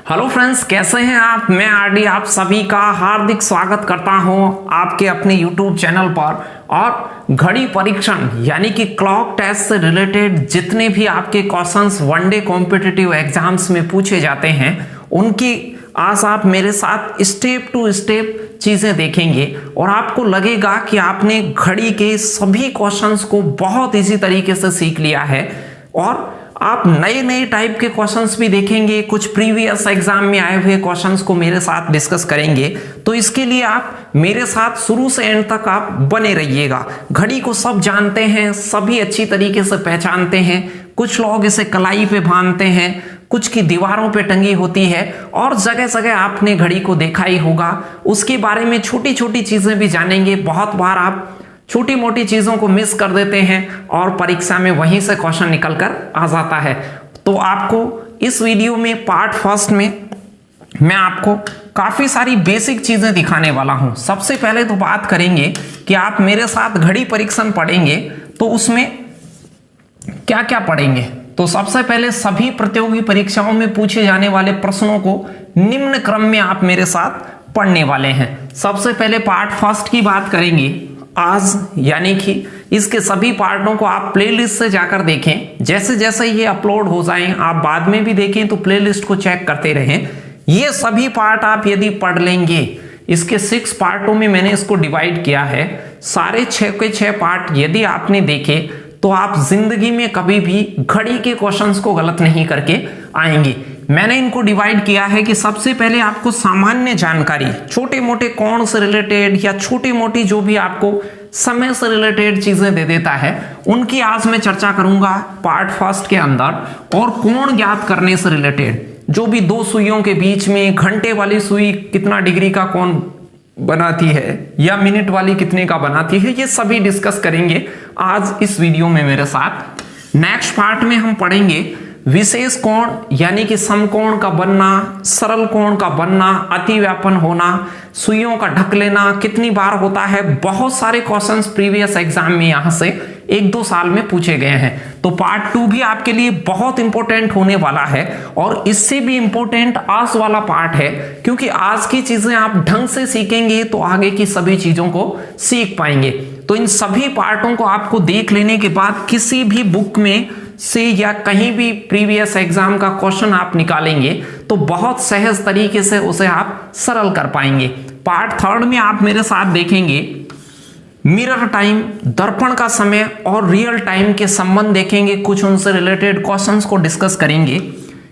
Hello friends, कैसे हैं आप। मैं आरडी आप सभी का हार्दिक स्वागत करता हूं आपके अपने यूट्यूब चैनल पर। और घड़ी परीक्षण यानी कि क्लॉक टेस्ट से रिलेटेड जितने भी आपके क्वेश्चंस वनडे कॉम्पिटिटिव एग्जाम्स में पूछे जाते हैं उनकी आज आप मेरे साथ स्टेप टू स्टेप चीजें देखेंगे और आपको लगेगा कि आपने घड़ी के सभी क्वेश्चंस को बहुत इजी तरीके से सीख लिया है। और आप नए नए टाइप के क्वेश्चंस भी देखेंगे, कुछ प्रीवियस एग्जाम में आए हुए क्वेश्चंस को मेरे साथ डिस्कस करेंगे। तो इसके लिए आप मेरे साथ शुरू से एंड तक आप बने रहिएगा। घड़ी को सब जानते हैं, सभी अच्छी तरीके से पहचानते हैं। कुछ लोग इसे कलाई पे बांधते हैं, कुछ की दीवारों पे टंगी होती है और जगह जगह आपने घड़ी को देखा ही होगा। उसके बारे में छोटी छोटी चीजें भी जानेंगे। बहुत बार आप छोटी मोटी चीजों को मिस कर देते हैं और परीक्षा में वहीं से क्वेश्चन निकल कर आ जाता है। तो आपको इस वीडियो में पार्ट फर्स्ट में मैं आपको काफी सारी बेसिक चीजें दिखाने वाला हूं। सबसे पहले तो बात करेंगे कि आप मेरे साथ घड़ी परीक्षण पढ़ेंगे तो उसमें क्या क्या पढ़ेंगे। तो सबसे पहले सभी प्रतियोगी परीक्षाओं में पूछे जाने वाले प्रश्नों को निम्न क्रम में आप मेरे साथ पढ़ने वाले हैं। सबसे पहले पार्ट फर्स्ट की बात करेंगे आज, यानी कि इसके सभी पार्टों को आप प्लेलिस्ट से जाकर देखें। जैसे जैसे ये अपलोड हो जाएं आप बाद में भी देखें तो प्लेलिस्ट को चेक करते रहें। ये सभी पार्ट आप यदि पढ़ लेंगे, इसके 6 पार्टों में मैंने इसको डिवाइड किया है। सारे 6 के 6 पार्ट यदि आपने देखे तो आप जिंदगी में कभी भी घड़ी के क्वेश्चंस को गलत नहीं करके आएंगे। मैंने इनको डिवाइड किया है कि सबसे पहले आपको सामान्य जानकारी, छोटे मोटे कोण से रिलेटेड या छोटी मोटी जो भी आपको समय से रिलेटेड चीजें दे देता है उनकी आज मैं चर्चा करूंगा पार्ट फर्स्ट के अंदर। और कोण ज्ञात करने से रिलेटेड जो भी दो सुइयों के बीच में घंटे वाली सुई कितना डिग्री का कोण बनाती है या मिनट वाली कितने का बनाती है, ये सभी डिस्कस करेंगे आज इस वीडियो में मेरे साथ। नेक्स्ट पार्ट में हम पढ़ेंगे विशेष कोण यानी कि समकोण का बनना, सरल कोण का बनना, अतिव्यापन होना, सुइयों का ढक लेना कितनी बार होता है। बहुत सारे क्वेश्चंस प्रीवियस एग्जाम में यहां से 1-2 साल में पूछे गए हैं। तो पार्ट 2 भी आपके लिए बहुत इंपॉर्टेंट होने वाला है और इससे भी इंपॉर्टेंट आज वाला पार्ट है, क्योंकि आज की चीजें आप ढंग से सीखेंगे तो आगे की सभी चीजों को सीख पाएंगे। तो इन सभी पार्टों को आपको देख लेने के बाद किसी भी बुक में से या कहीं भी प्रीवियस एग्जाम का क्वेश्चन आप निकालेंगे तो बहुत सहज तरीके से उसे आप सरल कर पाएंगे। पार्ट 3 में आप मेरे साथ देखेंगे मिरर टाइम, दर्पण का समय और रियल टाइम के संबंध देखेंगे। कुछ उनसे रिलेटेड क्वेश्चंस को डिस्कस करेंगे।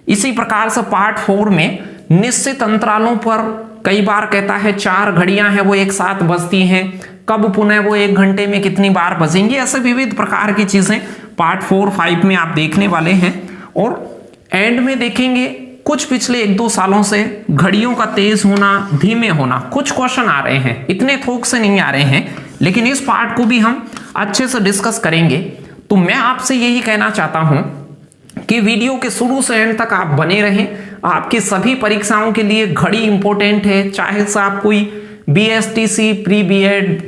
इसी प्रकार से पार्ट 4 में निश्चित अंतरालों पर कई बार कहता है 4 घड़ियां हैं वो एक साथ बजती हैं, कब पुनः वो 1 घंटे में कितनी बार बजेंगी, ऐसे विविध प्रकार की चीजें पार्ट 4-5 में आप देखने वाले हैं। और एंड में देखेंगे कुछ पिछले 1-2 सालों से घड़ियों का तेज होना, धीमे होना, कुछ क्वेश्चन आ रहे हैं, इतने थोक से नहीं आ रहे हैं, लेकिन इस पार्ट को भी हम अच्छे से डिस्कस करेंगे। तो मैं आपसे यही कहना चाहता हूं कि वीडियो के शुरू से एंड तक आप बने रहें। आपकी सभी परीक्षाओं के लिए घड़ी इंपॉर्टेंट है, चाहे से आप कोई BSTC प्री बीएड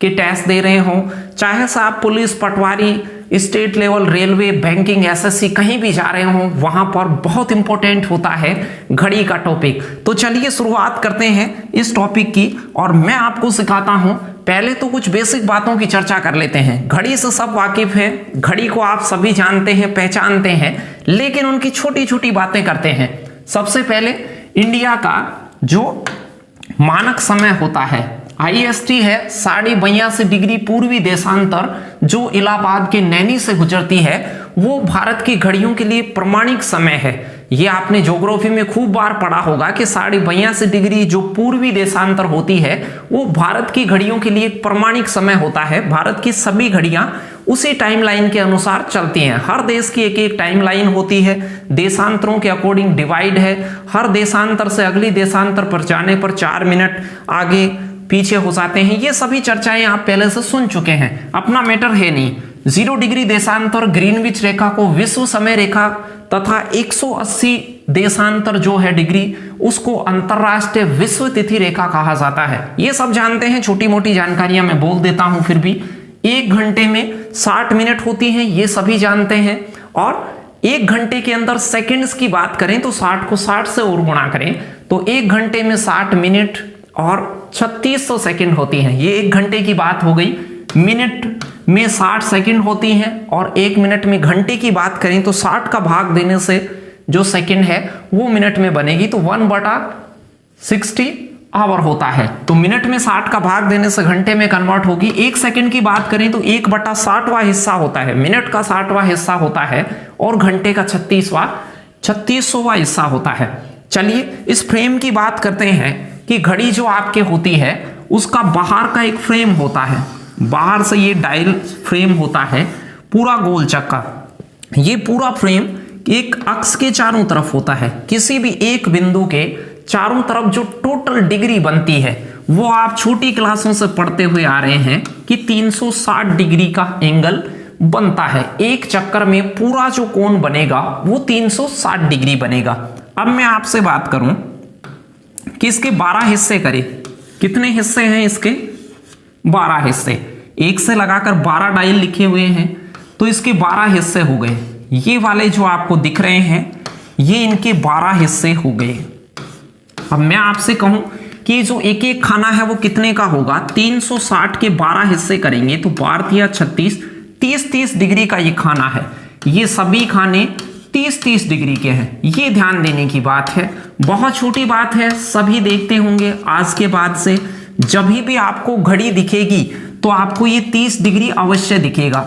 के टेस्ट दे रहे हो, चाहे से आप police, patwari, state level, railway, banking, SSC कहीं भी जा रहे हो, वहां पर बहुत इंपॉर्टेंट होता है घड़ी का टॉपिक। तो चलिए शुरुआत करते हैं इस टॉपिक की और मैं आपको सिखाता हूं। पहले तो कुछ बेसिक बातों की चर्चा कर लेते हैं। घड़ी से सब वाकिफ है, घड़ी को आप सभी जानते हैं, पहचानते हैं, लेकिन उनकी छोटी छोटी बातें करते हैं। सबसे पहले इंडिया का जो मानक समय होता है IST है 82.5 डिग्री पूर्वी देशांतर, जो इलाहाबाद के नैनी से गुजरती है, वो भारत की घड़ियों के लिए प्रमाणिक समय है। ये आपने ज्योग्राफी में खूब बार पढ़ा होगा कि 82.5 डिग्री जो पूर्वी देशांतर होती है वो भारत की घड़ियों के लिए प्रमाणिक समय होता है। भारत की सभी घड़ियां उसी टाइमलाइन के अनुसार चलती हैं। हर देश की एक एक टाइमलाइन होती है, देशांतरों के अकॉर्डिंग डिवाइड है। हर देशांतर से अगली देशांतर पर जाने पर 4 मिनट आगे पीछे हो जाते हैं। ये सभी चर्चाएं आप पहले से सुन चुके हैं, अपना मैटर है नहीं। 0 डिग्री देशांतर ग्रीनविच रेखा को विश्व समय रेखा तथा 180 देशांतर जो है डिग्री उसको अंतरराष्ट्रीय विश्व तिथि रेखा कहा जाता है। ये सब जानते हैं, छोटी मोटी जानकारियां मैं बोल देता हूं फिर भी। 1 घंटे में 60 मिनट होती हैं, ये सभी जानते हैं। और 1 घंटे के अंदर सेकंड्स की बात करें तो 60 को 60 से और गुणा करें तो 1 घंटे में 60 मिनट और 3600 सेकंड होती हैं। ये 1 घंटे की बात हो गई। मिनट में 60 सेकंड होती हैं और 1 मिनट में घंटे की बात करें तो 60 का भाग देने से जो सेकंड है वो मिनट में बनेगी तो 1/60 आवर होता है। तो मिनट में 60 का भाग देने से घंटे में कन्वर्ट होगी। 1 सेकंड की बात करें तो 1/60वां हिस्सा होता है, मिनट का 60वां हिस्सा होता है और घंटे का 3600वां हिस्सा होता है। चलिए इस फ्रेम की बात करते हैं कि घड़ी जो आपके होती है उसका बाहर का एक फ्रेम होता है, बाहर से ये डायल फ्रेम होता है पूरा गोल चक्का। ये पूरा फ्रेम एक अक्ष के चारों तरफ होता है। किसी भी एक बिंदु के चारों तरफ जो टोटल डिग्री बनती है वो आप छोटी क्लासों से पढ़ते हुए आ रहे हैं कि 360 डिग्री का एंगल बनता है। एक चक्कर में पूरा जो कोण बनेगा वो 360 डिग्री बनेगा। अब मैं आपसे बात करूं कि इसके 12 हिस्से करें। कितने हिस्से हैं इसके? 12 हिस्से। 1 से लगाकर 12 डायल लिखे हुए हैं तो इसके 12 हिस्से हो गए। ये वाले जो आपको दिख रहे हैं ये इनके 12 हिस्से हो गए। अब मैं आपसे कहूं कि जो एक एक खाना है वो कितने का होगा? 360 के 12 हिस्से करेंगे तो 12 36 30 डिग्री का ये खाना है। ये सभी खाने 30 डिग्री के हैं। ये ध्यान देने की बात है, बहुत छोटी बात है, सभी देखते होंगे। आज के बाद से जब भी आपको घड़ी दिखेगी तो आपको ये 30 डिग्री अवश्य दिखेगा।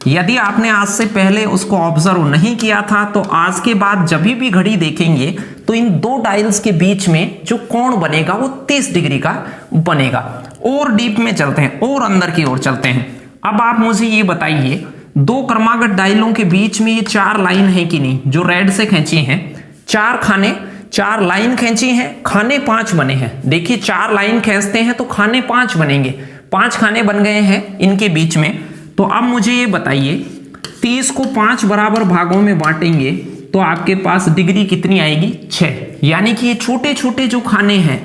यदि आपने आज से पहले उसको ऑब्जर्व नहीं किया था तो आज के बाद जब भी घड़ी देखेंगे तो इन 2 डायल्स के बीच में जो कोण बनेगा वो 30 डिग्री का बनेगा। और डीप में चलते हैं और अंदर की ओर चलते हैं। अब आप मुझे ये बताइए 2 क्रमागत डायलों के बीच में ये 4 लाइन है कि नहीं, जो रेड से खींची हैं। 4 खाने, 4 लाइन खींची हैं, खाने 5 बने हैं। देखिए 4 लाइन खींचते हैं तो खाने 5 बनेंगे। 5 खाने बन गए हैं इनके बीच में। तो अब मुझे ये बताइए 30 को 5 बराबर भागों में बांटेंगे तो आपके पास डिग्री कितनी आएगी? 6। यानी कि ये छोटे छोटे जो खाने हैं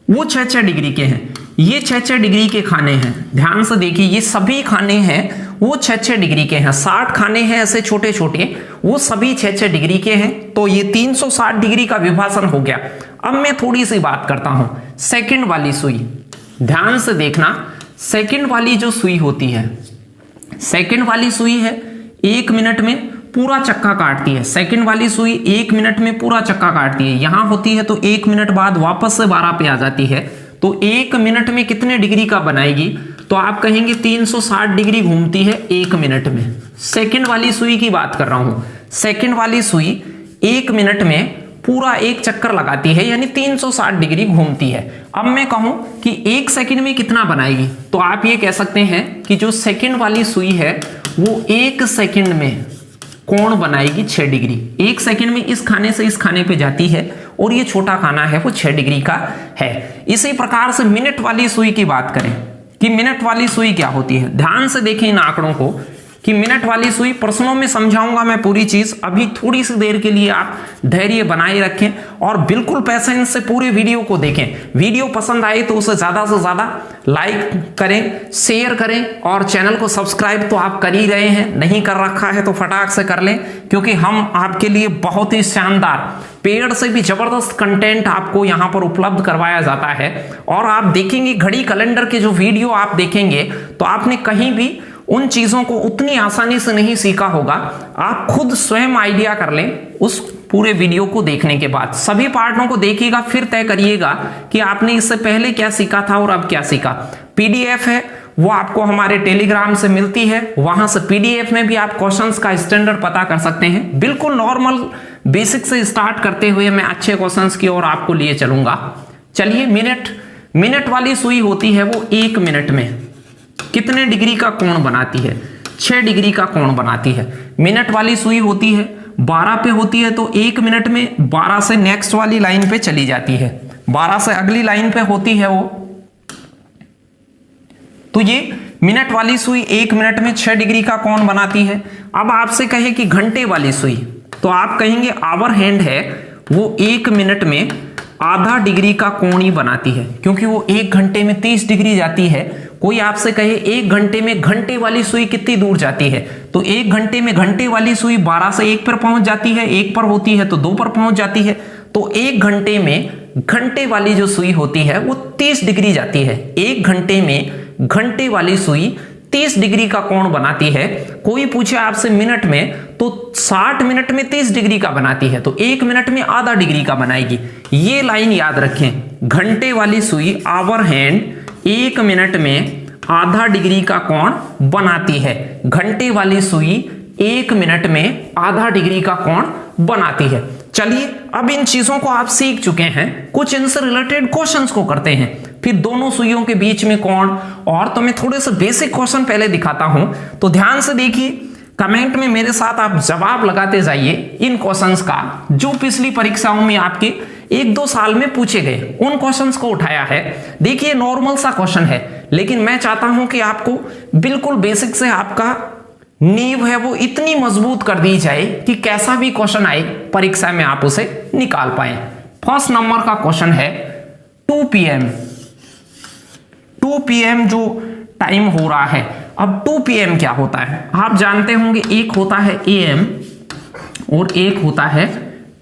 वो 6 डिग्री के हैं। ये 6 डिग्री के खाने हैं। ध्यान से देखिए ये सभी खाने हैं वो 6 डिग्री के हैं। 60 खाने हैं ऐसे छोटे छोटे, वो सभी 6 डिग्री के हैं। तो ये 360 डिग्री का विभाजन हो गया। अब मैं थोड़ी सी बात करता हूं सेकंड वाली सुई। ध्यान से देखना, सेकंड वाली जो सुई होती है, सेकंड वाली सुई है 1 मिनट में पूरा चक्का काटती है। सेकंड वाली सुई 1 मिनट में पूरा चक्का काटती है। यहां होती है तो 1 मिनट बाद वापस से 12 पे आ जाती है। तो 1 मिनट में कितने डिग्री का बनाएगी? तो आप कहेंगे 360 डिग्री घूमती है 1 मिनट में। सेकंड वाली सुई की बात कर रहा हूं। सेकंड वाली सुई 1 मिनट में पूरा एक चक्कर लगाती है यानी 360 डिग्री घूमती है। अब मैं कहूं कि 1 सेकंड में कितना बनाएगी तो आप ये कह सकते हैं कि जो सेकंड वाली सुई है वो 1 सेकंड में कोण बनाएगी 6 डिग्री। 1 सेकंड में इस खाने से इस खाने पे जाती है और ये छोटा खाना है वो 6 डिग्री का है। इसी प्रकार से मिनट वाली सुई की बात करें कि मिनट वाली सुई क्या होती है। ध्यान से देखें इन आंकड़ों को कि मिनट वाली सुई प्रश्नों में समझाऊंगा मैं पूरी चीज। अभी थोड़ी सी देर के लिए आप धैर्य बनाए रखें और बिल्कुल पेशेंस से पूरे वीडियो को देखें। वीडियो पसंद आए तो उसे ज्यादा से ज्यादा लाइक करें, शेयर करें और चैनल को सब्सक्राइब तो आप कर ही रहे हैं, नहीं कर रखा है तो फटाक से कर लें, क्योंकि हम आपके लिए बहुत ही शानदार पेड़ से भी जबरदस्त कंटेंट आपको यहां पर उपलब्ध करवाया जाता है। और आप देखेंगे घड़ी कैलेंडर के जो वीडियो आप देखेंगे तो आपने कहीं भी उन चीजों को उतनी आसानी से नहीं सीखा होगा। आप खुद स्वयं आइडिया कर लें उस पूरे वीडियो को देखने के बाद। सभी पार्टों को देखिएगा फिर तय करिएगा कि आपने इससे पहले क्या सीखा था और अब क्या सीखा। पीडीएफ है वो आपको हमारे टेलीग्राम से मिलती है, वहां से पीडीएफ में भी आप क्वेश्चंस का स्टैंडर्ड पता कर सकते हैं। बिल्कुल नॉर्मल बेसिक से स्टार्ट करते हुए मैं अच्छे क्वेश्चंस की ओर आपको लिए चलूंगा। चलिए मिनट वाली सुई होती है वो 1 मिनट में कितने डिग्री का कोण बनाती है? 6 डिग्री का कोण बनाती है। मिनट वाली सुई होती है 12 पे होती है तो 1 मिनट में 12 से नेक्स्ट वाली लाइन पे चली जाती है, 12 से अगली लाइन पे होती है वो। तो ये मिनट वाली सुई 1 मिनट में 6 डिग्री का कोण बनाती है। अब आपसे कहे कि घंटे वाली सुई तो आप कहेंगे आवर हैंड है वो 1 मिनट में आधा डिग्री का कोण ही बनाती है, क्योंकि वो 1 घंटे में 30 डिग्री जाती है। कोई आपसे कहे 1 घंटे में घंटे वाली सुई कितनी दूर जाती है, तो 1 घंटे में घंटे वाली सुई 12 से 1 पर पहुंच जाती है, 1 पर होती है तो 2 पर पहुंच जाती है। तो 1 घंटे में घंटे वाली जो सुई होती है वो 30 डिग्री जाती है। 1 घंटे में घंटे वाली सुई 30 डिग्री का कोण बनाती है। कोई पूछे आपसे मिनट में, तो 60 मिनट में 30 डिग्री का बनाती है, तो 1 मिनट में आधा डिग्री का बनाएगी। ये लाइन याद रखें, घंटे वाली सुई आवर हैंड 1 मिनट में आधा डिग्री का कोण बनाती है। घंटे वाली सुई 1 मिनट में आधा डिग्री का कोण बनाती है। चलिए अब इन चीजों को आप सीख चुके हैं, कुछ इनसे रिलेटेड क्वेश्चंस को करते हैं, फिर दोनों सुइयों के बीच में कोण, और तो मैं थोड़े से बेसिक क्वेश्चन पहले दिखाता हूं, तो ध्यान से देखिए, कमेंट में मेरे साथ आप जवाब लगाते जाइए इन क्वेश्चंस का जो पिछली परीक्षाओं में आपके 1-2 साल में पूछे गए, उन क्वेश्चंस को उठाया है। देखिए नॉर्मल सा क्वेश्चन है, लेकिन मैं चाहता हूं कि आपको बिल्कुल बेसिक से आपका नींव है वो इतनी मजबूत कर दी जाए कि कैसा भी क्वेश्चन आए परीक्षा में आप उसे निकाल पाए। फर्स्ट नंबर का क्वेश्चन है 2 PM। 2 PM जो टाइम हो रहा है, अब 2 PM क्या होता है आप जानते होंगे, एक होता है AM और एक होता है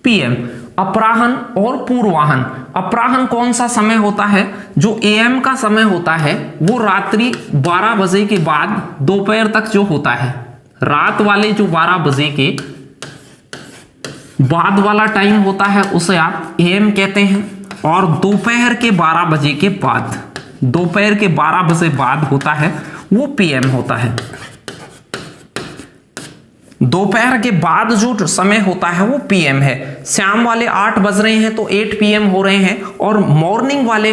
PM, अपराह्न और पूर्वाह्न। अपराह्न कौन सा समय होता है, जो AM का समय होता है वो रात्रि 12 बजे के बाद दोपहर तक जो होता है, रात वाले जो 12 बजे के बाद वाला टाइम होता है उसे आप AM कहते हैं, और दोपहर के 12 बजे के बाद, दोपहर के 12 बजे बाद होता है वो PM होता है। दोपहर के बाद जो समय होता है वो PM है। शाम वाले 8 बज रहे हैं तो 8 PM हो रहे हैं, और मॉर्निंग वाले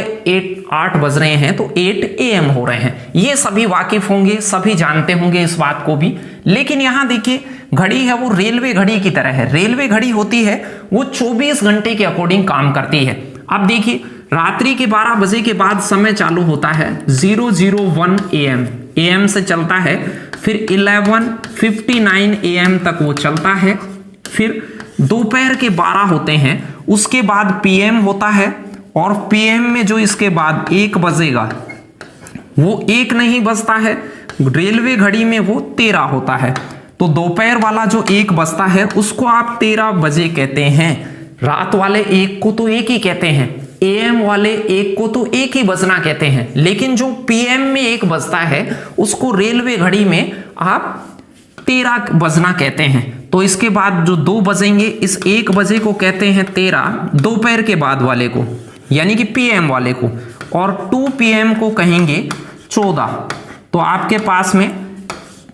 8 बज रहे हैं तो 8 AM हो रहे हैं। ये सभी वाकिफ होंगे, सभी जानते होंगे इस बात को भी। लेकिन यहां देखिए घड़ी है वो रेलवे घड़ी की तरह है। रेलवे घड़ी होती है वो 24 घंटे के अकॉर्डिंग काम करती है। अब देखिए रात्रि के 12 बजे के बाद समय चालू होता है 001 AM, AM से चलता है, फिर 11:59 AM तक वो चलता है, फिर दोपहर के 12 होते हैं, उसके बाद PM होता है, और PM में जो इसके बाद 1 बजेगा वो 1 नहीं बजता है, रेलवे घड़ी में वो 13 होता है। तो दोपहर वाला जो 1 बजता है उसको आप 13 बजे कहते हैं। रात वाले 1 को तो 1 ही कहते हैं, AM वाले 1 को तो 1 ही बजना कहते हैं, लेकिन जो PM में 1 बजता है उसको रेलवे घड़ी में आप 13 बजना कहते हैं। तो इसके बाद जो 2 बजेंगे, इस 1 बजे को कहते हैं 13, दोपहर के बाद वाले को यानी कि PM वाले को, और 2 PM को कहेंगे 14। तो आपके पास में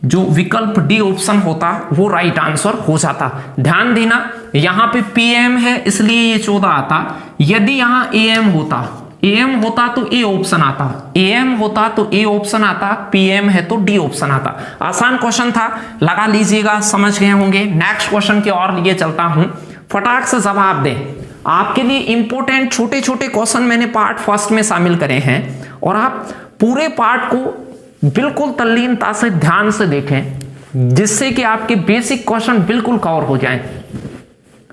जो विकल्प डी ऑप्शन होता वो राइट आंसर हो जाता। ध्यान देना यहां पे PM है इसलिए ये 14 आता। यदि यहां AM होता तो A ऑप्शन आता, AM होता तो A ऑप्शन आता, PM है तो D ऑप्शन आता। आसान क्वेश्चन था, लगा लीजिएगा, समझ गए होंगे। नेक्स्ट क्वेश्चन की ओर लिए चलता हूं, फटाक से जवाब दें। आपके लिए इंपॉर्टेंट छोटे छोटे क्वेश्चन मैंने पार्ट फर्स्ट में शामिल करे हैं, और आप पूरे पार्ट को बिल्कुल तल्लीनता से ध्यान से देखें, जिससे कि आपके बेसिक क्वेश्चन बिल्कुल कवर हो जाएं।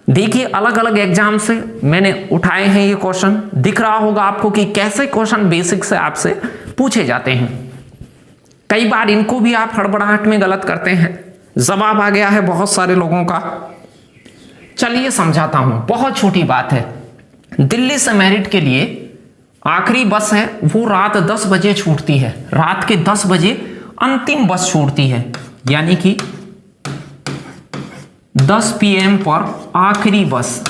देखिए अलग अलग एग्जाम से मैंने उठाए हैं ये क्वेश्चन, दिख रहा होगा आपको कि कैसे क्वेश्चन बेसिक से आपसे पूछे जाते हैं। कई बार इनको भी आप हड़बड़ाहट में गलत करते हैं। जवाब आ गया है बहुत सारे लोगों का, चलिए समझाता हूं। बहुत छोटी बात है, दिल्ली से मेरिट के लिए आखिरी बस है वो रात 10 बजे छूटती है, रात के 10 बजे अंतिम बस छूटती है, यानी कि 10 PM पर आखिरी बस,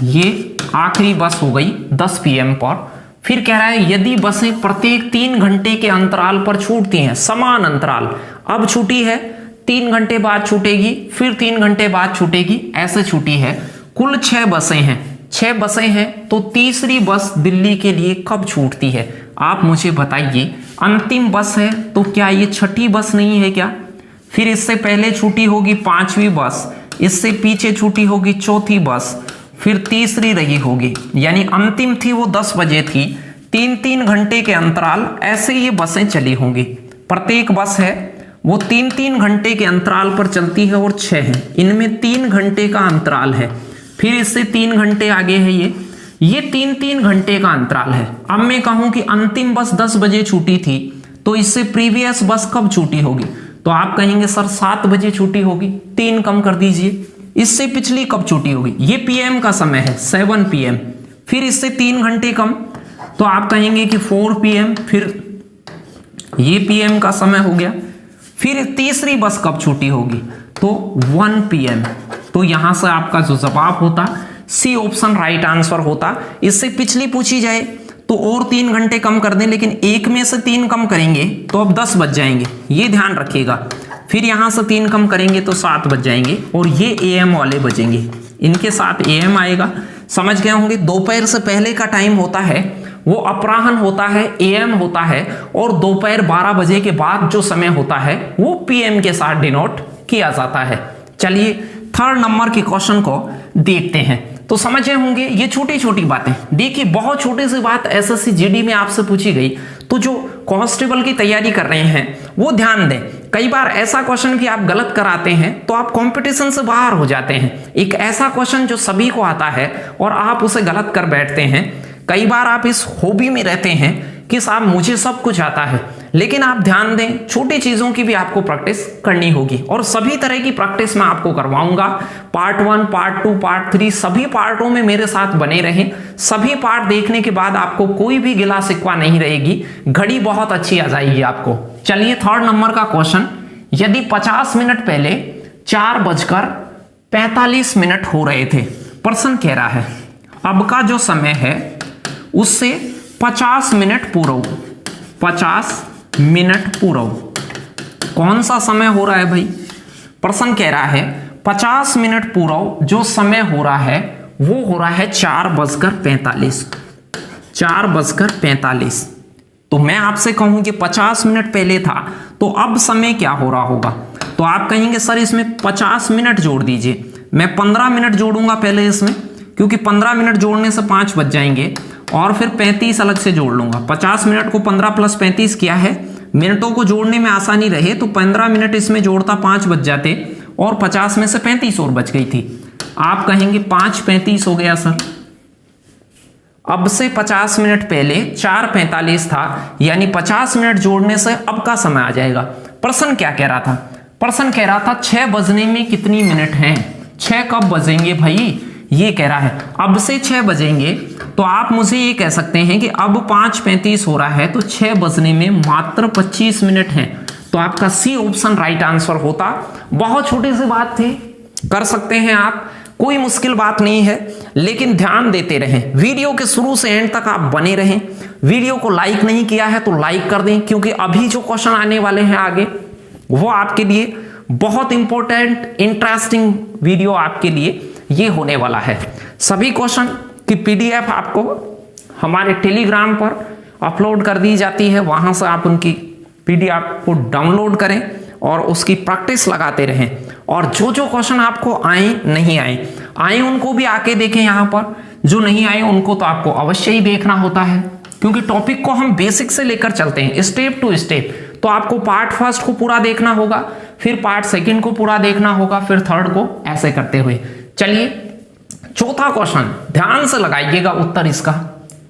ये आखिरी बस हो गई 10 PM पर। फिर कह रहा है यदि बसें प्रत्येक 3 घंटे के अंतराल पर छूटती हैं, समान अंतराल, अब छूटी है 3 घंटे बाद छूटेगी, फिर 3 घंटे बाद छूटेगी, ऐसे छूटी है। कुल 6 बसें हैं, 6 बसें हैं, तो तीसरी बस दिल्ली के लिए कब छूटती है आप मुझे बताइए। अंतिम बस है तो क्या ये छठी बस नहीं है क्या? फिर इससे पहले छूटी होगी 5वीं बस, इससे पीछे छूटी होगी 4थी बस, फिर तीसरी रही होगी, यानी अंतिम थी वो 10 बजे थी। 3-3 घंटे के अंतराल ऐसे ये बसें चली होंगी। प्रत्येक बस है वो 3-3 घंटे के अंतराल पर चलती है, और 6 हैं, इनमें 3 घंटे का अंतराल है। फिर इससे 3 घंटे आगे है ये ये 3-3 घंटे का अंतराल है। अब मैं कहूं कि अंतिम बस 10 बजे छूटी थी, तो इससे प्रीवियस बस कब छूटी होगी? तो आप कहेंगे सर 7 बजे छूटी होगी, 3 कम कर दीजिए। इससे पिछली कब छूटी होगी? ये पीएम का समय है 7 PM, फिर इससे 3 घंटे कम, तो आप कहेंगे कि 4 PM, फिर ये पीएम का समय हो गया। फिर तीसरी बस कब छूटी होगी? तो 1 PM। तो यहां से आपका जो जवाब होता सी ऑप्शन राइट आंसर होता। इससे पिछली पूछी जाए तो और 3 घंटे कम कर दें, लेकिन एक में से 3 कम करेंगे तो अब 10 बज जाएंगे, ये ध्यान रखिएगा। फिर यहां से 3 कम करेंगे तो 7 बज जाएंगे, और ये AM वाले बजेंगे, इनके साथ AM आएगा। समझ गए होंगे, दोपहर से पहले का टाइम होता है वो अपराह्न होता है, AM होता है, और दोपहर 12 बजे के बाद जो समय होता है वो PM के साथ डिनोट किया जाता है। चलिए थर्ड नंबर के क्वेश्चन को देखते हैं। तो समझे होंगे ये छोटी छोटी बातें। देखिए बहुत छोटी सी बात SSC GD में आपसे पूछी गई, तो जो कांस्टेबल की तैयारी कर रहे हैं वो ध्यान दें। कई बार ऐसा क्वेश्चन भी आप गलत कराते हैं तो आप कंपटीशन से बाहर हो जाते हैं। एक ऐसा क्वेश्चन जो सभी को आता है और आप उसे गलत कर बैठते हैं। कई बार आप इस हॉबी में रहते हैं कि साहब मुझे सब कुछ आता है, लेकिन आप ध्यान दें छोटी चीजों की भी आपको प्रैक्टिस करनी होगी, और सभी तरह की प्रैक्टिस मैं आपको करवाऊंगा। पार्ट 1, पार्ट 2, पार्ट 3 सभी पार्टों में मेरे साथ बने रहें। सभी पार्ट देखने के बाद आपको कोई भी गिला शिकवा नहीं रहेगी, घड़ी बहुत अच्छी आ जाएगी आपको। चलिए थर्ड नंबर का क्वेश्चन, यदि 50 मिनट पहले 4:45 हो रहे थे, प्रश्न कह रहा है अब का जो समय है उससे 50 मिनट पूर्व, 50 मिनट पूर्व कौन सा समय हो रहा है भाई? प्रश्न कह रहा है 50 मिनट पूर्व जो समय हो रहा है वो हो रहा है 4:45, 4:45। तो मैं आपसे कहूं कि 50 मिनट पहले था, तो अब समय क्या हो रहा होगा? तो आप कहेंगे सर इसमें 50 मिनट जोड़ दीजिए। मैं 15 मिनट जोड़ूंगा पहले इसमें, क्योंकि 15 मिनट जोड़ने से 5 बज जाएंगे, और फिर 35 अलग से जोड़ लूंगा। 50 मिनट को 15 + 35 किया है, मिनटों को जोड़ने में आसानी रहे तो 15 मिनट इसमें जोड़ता 5 बज जाते, और 50 में से 35 और बच गई थी। आप कहेंगे 5 35 हो गया सर। अब से 50 मिनट पहले 4:45 था, यानी 50 मिनट जोड़ने से अब का समय आ जाएगा। प्रश्न क्या कह रहा था? प्रश्न कह रहा था 6 बजने में कितनी मिनट हैं? 6 कब बजेंगे भाई? ये कह रहा है अब से 6 बजेंगे, तो आप मुझे ये कह सकते हैं कि अब 5:35 हो रहा है, तो 6 बजने में मात्र 25 मिनट हैं। तो आपका सी ऑप्शन राइट आंसर होता। बहुत छोटी सी बात थी, कर सकते हैं आप, कोई मुश्किल बात नहीं है, लेकिन ध्यान देते रहें। वीडियो के शुरू से एंड तक आप बने रहें। वीडियो को लाइक नहीं किया है तो लाइक कर दें, क्योंकि अभी जो क्वेश्चन आने वाले हैं आगे वो आपके लिए बहुत इंपॉर्टेंट इंटरेस्टिंग वीडियो आपके लिए ये होने वाला है। सभी क्वेश्चन की PDF आपको हमारे टेलीग्राम पर अपलोड कर दी जाती है, वहां से आप उनकी PDF को डाउनलोड करें और उसकी प्रैक्टिस लगाते रहें। और जो जो क्वेश्चन आपको आए नहीं आए उनको भी आके देखें यहाँ पर, जो नहीं आए उनको तो आपको अवश्य ही देखना होता है, क्योंकि टॉपिक को हम बेसिक से लेकर चलते हैं स्टेप टू स्टेप। तो आपको पार्ट फर्स्ट को पूरा देखना होगा, फिर पार्ट सेकंड को पूरा देखना होगा, फिर थर्ड को, ऐसे करते हुए। चलिए चौथा क्वेश्चन ध्यान से लगाइएगा उत्तर इसका।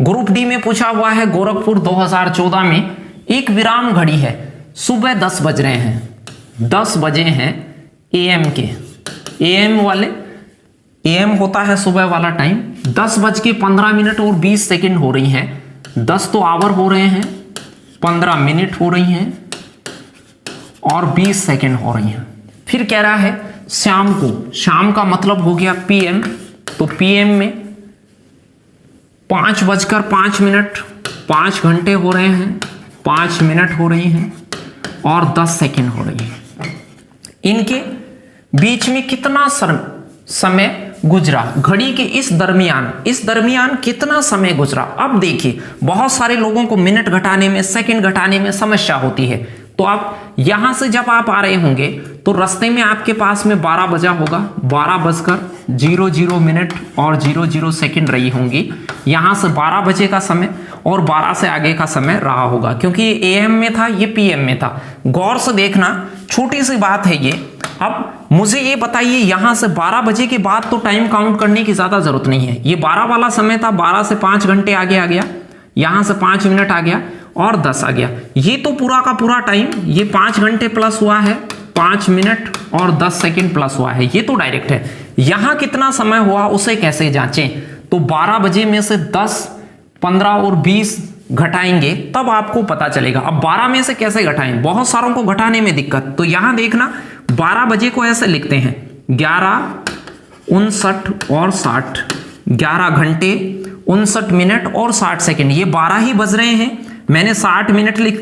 ग्रुप डी में पूछा हुआ है, गोरखपुर 2014 में एक विराम घड़ी है, सुबह 10 बज रहे हैं, 10 बजे हैं AM के, AM वाले, AM होता है सुबह वाला टाइम। 10:15 और 20 सेकंड हो रही हैं, 10 तो आवर हो रहे हैं, 15 मिनट हो रही हैं और 20 सेकंड हो रही हैं। फिर कह रहा है शाम को, शाम का मतलब हो गया PM, तो PM में 5:05, 5 घंटे हो रहे हैं, 5 मिनट हो रही हैं और 10 सेकंड हो रही है। इनके बीच में कितना समय गुजरा? घड़ी के इस दरमियान कितना समय गुजरा? अब देखिए बहुत सारे लोगों को मिनट घटाने में, सेकंड घटाने में समस्या होती है। तो आप यहां से जब आप आ रहे होंगे तो रास्ते में आपके पास में 12 बजा होगा, 12:00 और 00 सेकंड रही होंगी। यहां से 12 बजे का समय और 12 से आगे का समय रहा होगा, क्योंकि ये AM में था, ये PM में था। गौर से देखना, छोटी सी बात है ये। अब मुझे ये बताइए, यहां से 12 बजे के बाद तो टाइम काउंट करने की ज्यादा जरूरत नहीं है। ये 12 वाला समय था, 12 से 5 घंटे आगे आ गया, यहां से 5 मिनट आ गया और 10 आ गया। ये तो पूरा का पूरा टाइम, ये 5 घंटे प्लस हुआ है, 5 मिनट और 10 सेकेंड प्लस हुआ है, ये तो डायरेक्ट है। यहां कितना समय हुआ उसे कैसे जांचें? तो 12 बजे में से 10, 15 और 20 घटाएंगे तब आपको पता चलेगा। अब 12 में से कैसे घटाएं? बहुत सारों को घटाने में दिक्कत, तो यहां देखना 12 बजे को ऐसे लिखते हैं 11, 59 और 60, 11 घंटे 59 मिनट और 60 सेकेंड। ये 12 ही बज रहे हैं, मैंने 60 मिनट लिख,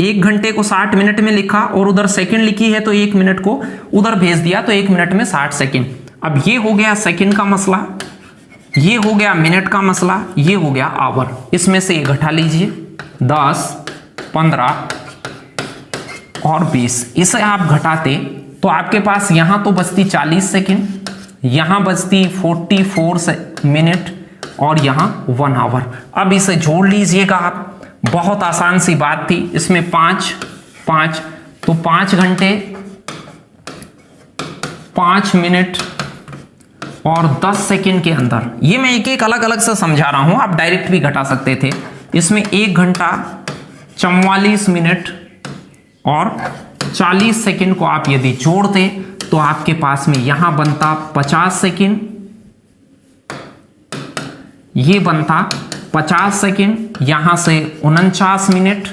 1 घंटे को 60 मिनट में लिखा और उधर सेकंड लिखी है तो 1 मिनट को उधर भेज दिया, तो 1 मिनट में 60 सेकंड। अब ये हो गया सेकंड का मसला, ये हो गया मिनट का मसला, ये हो गया आवर। इसमें से ये घटा लीजिए 10, 15 और 20। इसे आप घटाते तो आपके पास यहां तो बचती 40 सेकंड, यहां बचती 44 मिनट और यहां 1 आवर। अब इसे जोड़ लीजिएगा आप, बहुत आसान सी बात थी। इसमें 5 तो 5 घंटे 5 मिनट और 10 सेकंड के अंदर, ये मैं एक एक अलग अलग से समझा रहा हूं, आप डायरेक्ट भी घटा सकते थे। इसमें 1 घंटा 44 मिनट और 40 सेकंड को आप यदि जोड़ते तो आपके पास में यहां बनता 50 सेकंड, ये बनता 50 सेकंड, यहां से 49 मिनट।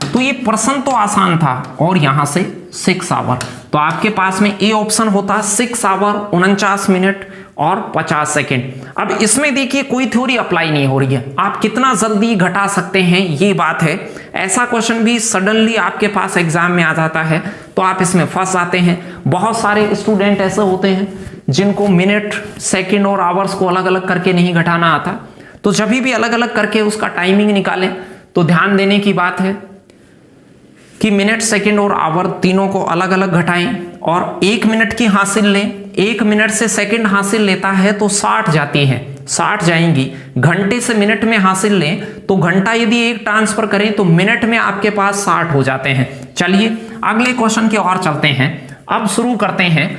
तो ये प्रश्न तो आसान था, और यहां से 6 आवर। तो आपके पास में ए ऑप्शन होता 6 आवर 49 मिनट और 50 सेकंड। अब इसमें देखिए कोई थ्योरी अप्लाई नहीं हो रही है, आप कितना जल्दी घटा सकते हैं ये बात है। ऐसा क्वेश्चन भी सडनली आपके पास एग्जाम में आ जाता है तो आप इसमें फंस जाते हैं। बहुत सारे स्टूडेंट ऐसे होते हैं जिनको मिनट, सेकंड और आवर्स को अलग अलग करके नहीं घटाना आता, तो जब भी अलग अलग करके उसका टाइमिंग निकालें तो ध्यान देने की बात है कि मिनट, सेकंड और आवर तीनों को अलग अलग घटाएं और 1 मिनट की हासिल लें। 1 मिनट से सेकंड हासिल लेता है तो 60 जाती है, 60 जाएंगी। घंटे से मिनट में हासिल लें तो घंटा यदि 1 ट्रांसफर करें तो मिनट में आपके पास 60 हो जाते हैं। चलिए अगले क्वेश्चन की ओर चलते हैं। अब शुरू करते हैं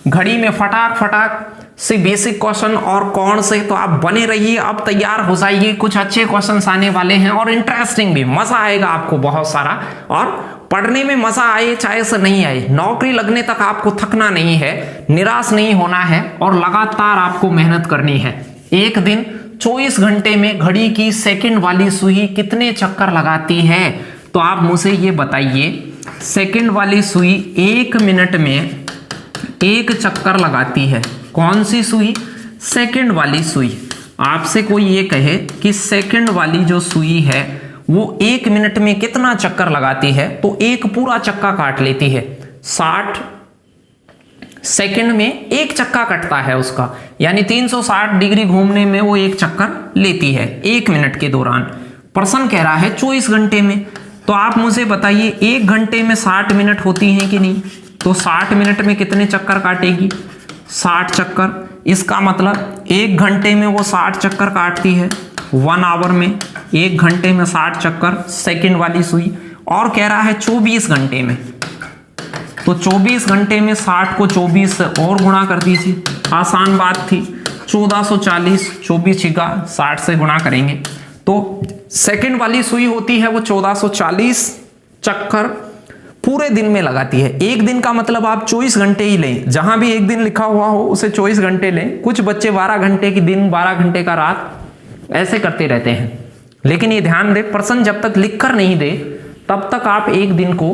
घड़ी में फटाक से बेसिक क्वेश्चन और कौन से, तो आप बने रहिए, अब तैयार हो जाइए, कुछ अच्छे क्वेश्चंस आने वाले हैं और इंटरेस्टिंग भी, मजा आएगा आपको बहुत सारा। और पढ़ने में मजा आए चाहे से नहीं आए, नौकरी लगने तक आपको थकना नहीं है, निराश नहीं होना है और लगातार आपको मेहनत करनी है। एक दिन 24 घंटे में घड़ी की सेकंड वाली सुई कितने चक्कर लगाती है? तो आप मुझे ये बताइए, सेकंड वाली सुई 1 मिनट में 1 चक्कर लगाती है। कौन सी सुई? सेकंड वाली सुई। आपसे कोई ये कहे कि सेकंड वाली जो सुई है वो 1 मिनट में कितना चक्कर लगाती है, तो एक पूरा चक्का काट लेती है। 60 सेकंड में 1 चक्का कटता है उसका, यानी 360 डिग्री घूमने में वो 1 चक्कर लेती है 1 मिनट के दौरान। प्रश्न कह रहा है 24 घंटे में, तो आप मुझे बताइए 1 घंटे में 60 मिनट होती हैं कि नहीं? तो 60 मिनट में कितने चक्कर काटेगी? 60 चक्कर। इसका मतलब 1 घंटे में वो 60 चक्कर काटती है, 1 आवर में 1 घंटे में 60 चक्कर सेकंड वाली सुई। और कह रहा है 24 घंटे में, तो 24 घंटे में 60 को 24 से और गुणा कर दीजिए, आसान बात थी। 1440, 24 छिका 60 से गुणा करेंगे तो सेकंड वाली सुई होती है वो 1440 चक्कर पूरे दिन में लगाती है। एक दिन का मतलब आप 24 घंटे ही लें, जहां भी एक दिन लिखा हुआ हो उसे 24 घंटे लें। कुछ बच्चे 12 घंटे की दिन, 12 घंटे का रात ऐसे करते रहते हैं, लेकिन ये ध्यान दे, प्रश्न जब तक लिखकर नहीं दे तब तक आप एक दिन को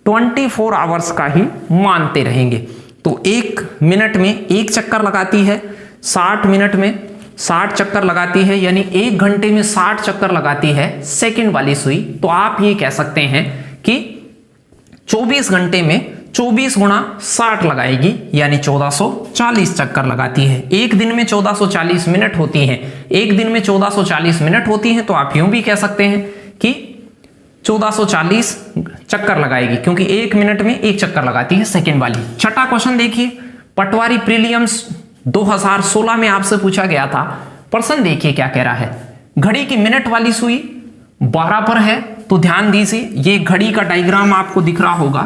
24 आवर्स का ही मानते रहेंगे। तो 1 मिनट में 1 चक्कर लगाती है, 60 मिनट में 60 चक्कर लगाती है, यानी 1 घंटे में 60 चक्कर लगाती है सेकंड वाली सुई। तो आप ये कह सकते हैं कि 24 घंटे में 24 गुणा 60 लगाएगी, यानी 1440 चक्कर लगाती है। एक दिन में 1440 मिनट होती हैं, एक दिन में 1440 मिनट होती हैं, तो आप यूं भी कह सकते हैं कि 1440 चक्कर लगाएगी, क्योंकि 1 मिनट में 1 चक्कर लगाती है सेकंड वाली। छठा क्वेश्चन देखिए, पटवारी प्रीलिम्स 2016 में आपसे पूछा गया था। प्रश्न देखिए क्या कह रहा है। घड़ी की मिनट वाली सुई 12 पर है, तो ध्यान दीजिए ये घड़ी का डायग्राम आपको दिख रहा होगा।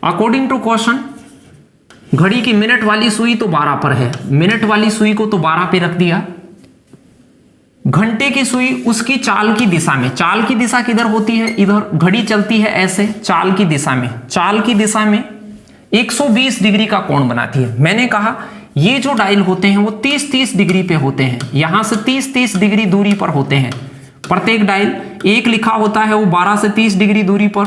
अकॉर्डिंग टू क्वेश्चन घड़ी की मिनट वाली सुई तो 12 पर है, मिनट वाली सुई को तो 12 पे रख दिया। घंटे की सुई उसकी चाल की दिशा में, चाल की दिशा किधर होती है, इधर घड़ी चलती है ऐसे चाल की दिशा में, चाल की दिशा में 120 डिग्री का कोण बनाती है। मैंने कहा ये जो डायल होते हैं वो 30-30 डिग्री पे होते हैं, यहां से 30-30 डिग्री दूरी पर होते हैं प्रत्येक डायल। एक लिखा होता है वो 12 से 30 डिग्री दूरी पर,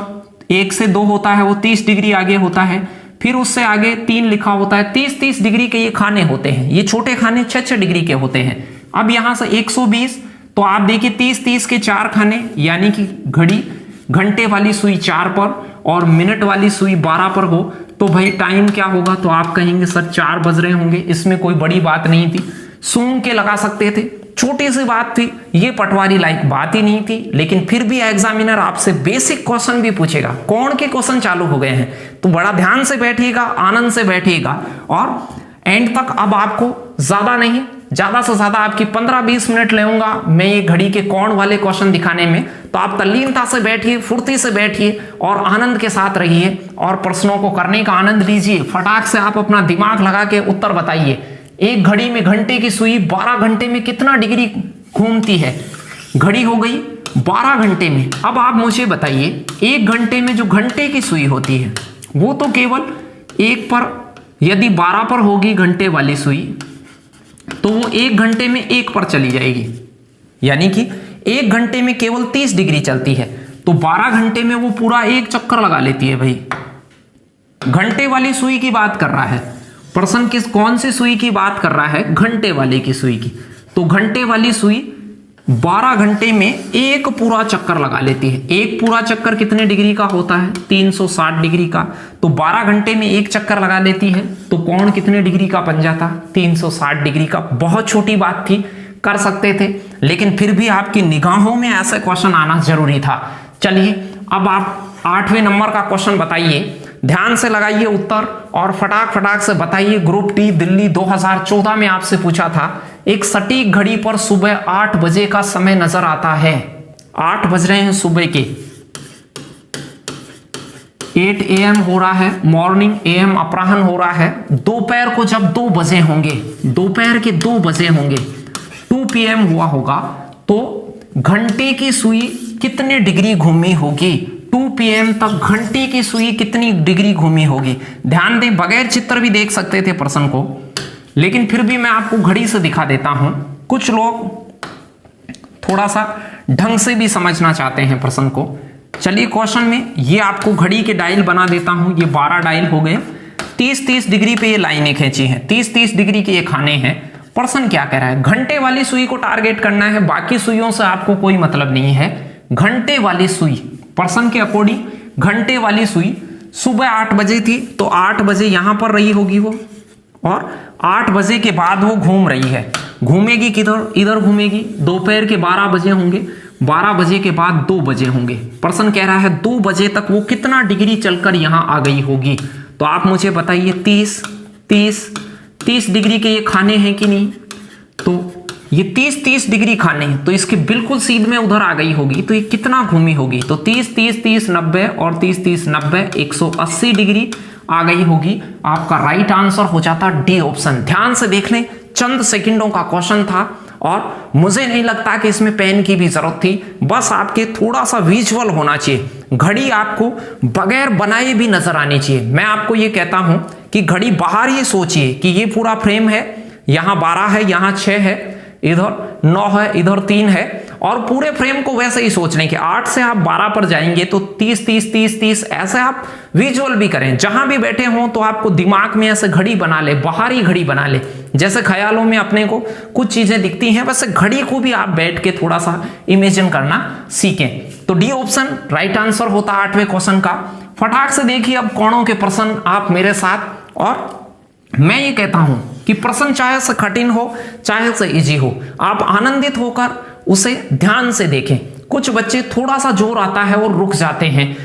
1 से 2 होता है वो 30 डिग्री आगे होता है, फिर उससे आगे 3 लिखा होता है। 30-30 डिग्री के ये खाने होते हैं, ये छोटे खाने 6-6 डिग्री के होते हैं। अब यहां से 120, तो आप देखिए 30-30 के 4 खाने, यानी कि घड़ी घंटे वाली सुई 4 पर और मिनट वाली सुई 12 पर हो तो भाई टाइम क्या होगा, तो आप कहेंगे सर 4 बज रहे होंगे। इसमें कोई बड़ी बात नहीं थी, सूंघ के लगा सकते थे, छोटी सी बात थी, ये पटवारी लायक बात ही नहीं थी। लेकिन फिर भी एग्जामिनर आपसे बेसिक क्वेश्चन भी पूछेगा, कौन के क्वेश्चन चालू हो गए हैं, तो बड़ा ध्यान से बैठिएगा, आनंद से बैठिएगा और एंड तक। अब आपको ज्यादा नहीं, ज्यादा से ज्यादा आपकी 15-20 मिनट लेऊंगा मैं ये घड़ी के कोण वाले क्वेश्चन दिखाने में, तो आप तल्लीनता से बैठिए, फुर्ती से बैठिए और आनंद के साथ रहिए और प्रश्नों को करने का आनंद लीजिए। फटाक से आप अपना दिमाग लगा के उत्तर बताइए। एक घड़ी में घंटे की सुई 12 घंटे में कितना डिग्री घूमती है, घड़ी हो गई 12 घंटे में। अब आप मुझे बताइए, एक घंटे में जो घंटे की सुई होती है वो तो केवल 1 पर, यदि 12 पर होगी घंटे वाली सुई तो वो 1 घंटे में 1 पर चली जाएगी, यानी कि 1 घंटे में केवल 30 डिग्री चलती है, तो 12 घंटे में वो पूरा 1 चक्कर लगा लेती है। भाई घंटे वाली सुई की बात कर रहा है प्रश्न, किस कौन सी सुई की बात कर रहा है, घंटे वाले की सुई की। तो घंटे वाली सुई 12 घंटे में 1 पूरा चक्कर लगा लेती है। 1 पूरा चक्कर कितने डिग्री का होता है, 360 डिग्री का, तो 12 घंटे में 1 चक्कर लगा लेती है, तो कोण कितने डिग्री का बन जाता, 360 डिग्री का। बहुत छोटी बात थी, कर सकते थे, लेकिन फिर भी आपकी निगाहों में ऐसा क्वेश्चन आना जरूरी था। चलिए अब आप 8वें नंबर का क्वेश्चन बताइए, ध्यान से लगाइए उत्तर और फटाक से बताइए। ग्रुप डी दिल्ली 2014 में आपसे पूछा था, एक सटीक घड़ी पर सुबह 8 बजे का समय नजर आता है, 8 बज रहे हैं सुबह के, 8 AM हो रहा है, मॉर्निंग, AM अपराह्न हो रहा है। दोपहर को जब 2 बजे होंगे, दोपहर के 2 बजे होंगे, 2 PM हुआ होगा, तो घंटे की सुई कितने डिग्री घूमी होगी, 2 PM तक घंटे की सुई कितनी डिग्री घूमी होगी। ध्यान दें, बगैर चित्र भी देख सकते थे प्रश्न को, लेकिन फिर भी मैं आपको घड़ी से दिखा देता हूं। कुछ लोग थोड़ा सा ढंग से भी समझना चाहते हैं प्रश्न को। चलिए क्वेश्चन में ये आपको घड़ी के डायल बना देता हूं, ये 12 डायल हो गए, 30-30 डिग्री पे ये लाइनें खींची हैं, 30-30 डिग्री के ये खाने हैं। प्रश्न क्या कह रहा है, घंटे वाली सुई को टारगेट करना है, बाकी सुइयों से आपको कोई मतलब नहीं है। घंटे वाली सुई, प्रश्न के अकॉर्डिंग घंटे वाली सुई सुबह 8 बजे थी, तो 8 बजे यहां पर रही होगी वो, और 8 बजे के बाद वो घूम रही है, घूमेगी किधर, इधर घूमेगी। दोपहर के 12 बजे होंगे, 12 बजे के बाद 2 बजे होंगे। प्रश्न कह रहा है 2 बजे तक वो कितना डिग्री चलकर यहां आ गई होगी, तो आप मुझे बताइए 30 डिग्री के ये खाने हैं कि नहीं, तो ये 30 डिग्री खाने हैं, तो इसके बिल्कुल सीध में उधर आ गई होगी, तो ये कितना घूमी होगी, तो 30 90 और 30 90 180 डिग्री आ गई होगी। आपका राइट आंसर हो जाता डी ऑप्शन। ध्यान से देख लें, चंद सेकंडों का क्वेश्चन था और मुझे नहीं लगता कि इसमें पेन की भी जरूरत थी, बस आपके थोड़ा सा विजुअल होना चाहिए। घड़ी आपको बगैर बनाए भी नजर आनी चाहिए। मैं आपको ये कहता हूं कि घड़ी बाहर ये सोचिए कि ये पूरा फ्रेम है, यहां 12 है, यहां 6 है, इधर 9 है, इधर 3 है, और पूरे फ्रेम को वैसे ही सोच लें कि 8 से आप 12 पर जाएंगे तो 30 ऐसे आप विजुअल भी करें। जहां भी बैठे हों तो आपको दिमाग में ऐसे घड़ी बना ले, बाहरी घड़ी बना ले। जैसे ख्यालों में अपने को कुछ चीजें दिखती हैं, वैसे घड़ी को भी आप बैठ के थोड़ा सा इमेजिन करना सीखें। तो डी ऑप्शन राइट आंसर होता 8वें क्वेश्चन का। फटाक से देखिए अब कोणों के प्रश्न आप मेरे साथ, और मैं ये कहता हूं कि प्रश्न चाहे से कठिन हो चाहे से इजी हो, आप आनंदित होकर उसे ध्यान से देखें। कुछ बच्चे थोड़ा सा जोर आता है और रुक जाते हैं,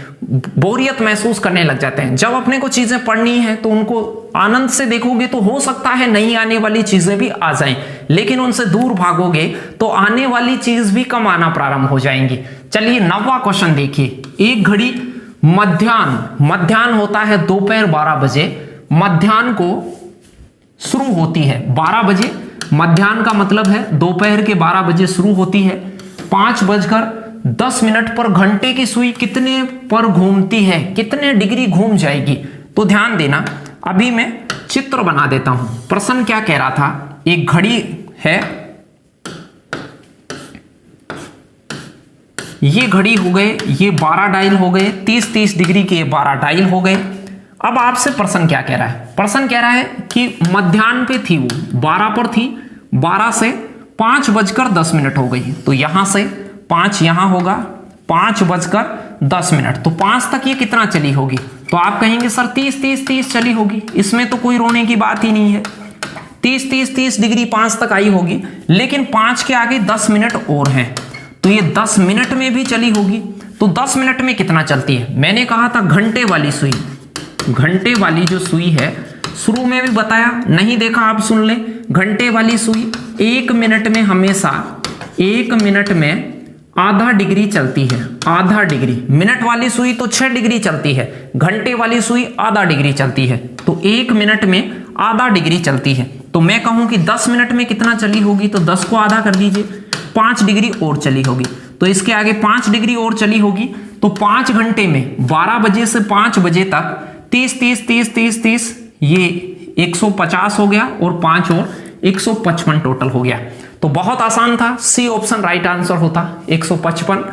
बोरियत महसूस करने लग जाते हैं। जब अपने को चीजें पढ़नी है तो उनको आनंद से देखोगे तो हो सकता है नहीं आने वाली चीजें भी आ जाएं, लेकिन उनसे दूर भागोगे तो आने वाली चीज भी कम आना प्रारंभ हो जाएंगी। चलिए 9वां क्वेश्चन देखिए। एक घड़ी मध्याह्न होता है दोपहर 12 बजे, मध्याह्न को शुरू होती है 12 बजे। मध्याह्न का मतलब है दोपहर के 12 बजे शुरू होती है। 5:10 पर घंटे की सुई कितने पर घूमती है, कितने डिग्री घूम जाएगी? तो ध्यान देना, अभी मैं चित्र बना देता हूं। प्रश्न क्या कह रहा था, एक घड़ी है, ये घड़ी हो गए, ये 12 डायल हो गए, 30-30 डिग्री के 12 डायल हो गए। अब आपसे प्रश्न क्या कह रहा है? प्रश्न कह रहा है कि मध्याह्न पे थी, वो 12 पर थी, 12 से 5:10 हो गई। तो यहां से 5 यहां होगा, 5:10। तो 5 तक ये कितना चली होगी? तो आप कहेंगे सर 30-30-30 चली होगी, इसमें तो कोई रोने की बात ही नहीं है। 30-30-30 डिग्री 5 तक आई होगी, लेकिन 5 के आगे 10 मिनट और हैं, तो ये 10 मिनट में भी चली होगी। तो 10 मिनट में कितना चलती है? मैंने कहा था घंटे वाली सुई, घंटे वाली जो सुई है, शुरू में भी बताया, नहीं देखा आप सुन लें। घंटे वाली सुई 1 मिनट में हमेशा 1 मिनट में आधा डिग्री चलती है, आधा डिग्री। मिनट वाली सुई तो 6 डिग्री चलती है, घंटे वाली सुई आधा डिग्री चलती है। तो 1 मिनट में आधा डिग्री चलती है। तो मैं कहूं कि 10 मिनट में कितना चली होगी, तो 10 को आधा कर दीजिए, 5 डिग्री और चली होगी। तो इसके आगे 5 डिग्री और चली होगी, तो 5 घंटे में 12 बजे से 5 बजे तक 30-30-30-30-30 ये 150 हो गया, और 5 और 155 टोटल हो गया। तो बहुत आसान था, सी ऑप्शन राइट आंसर होता 155।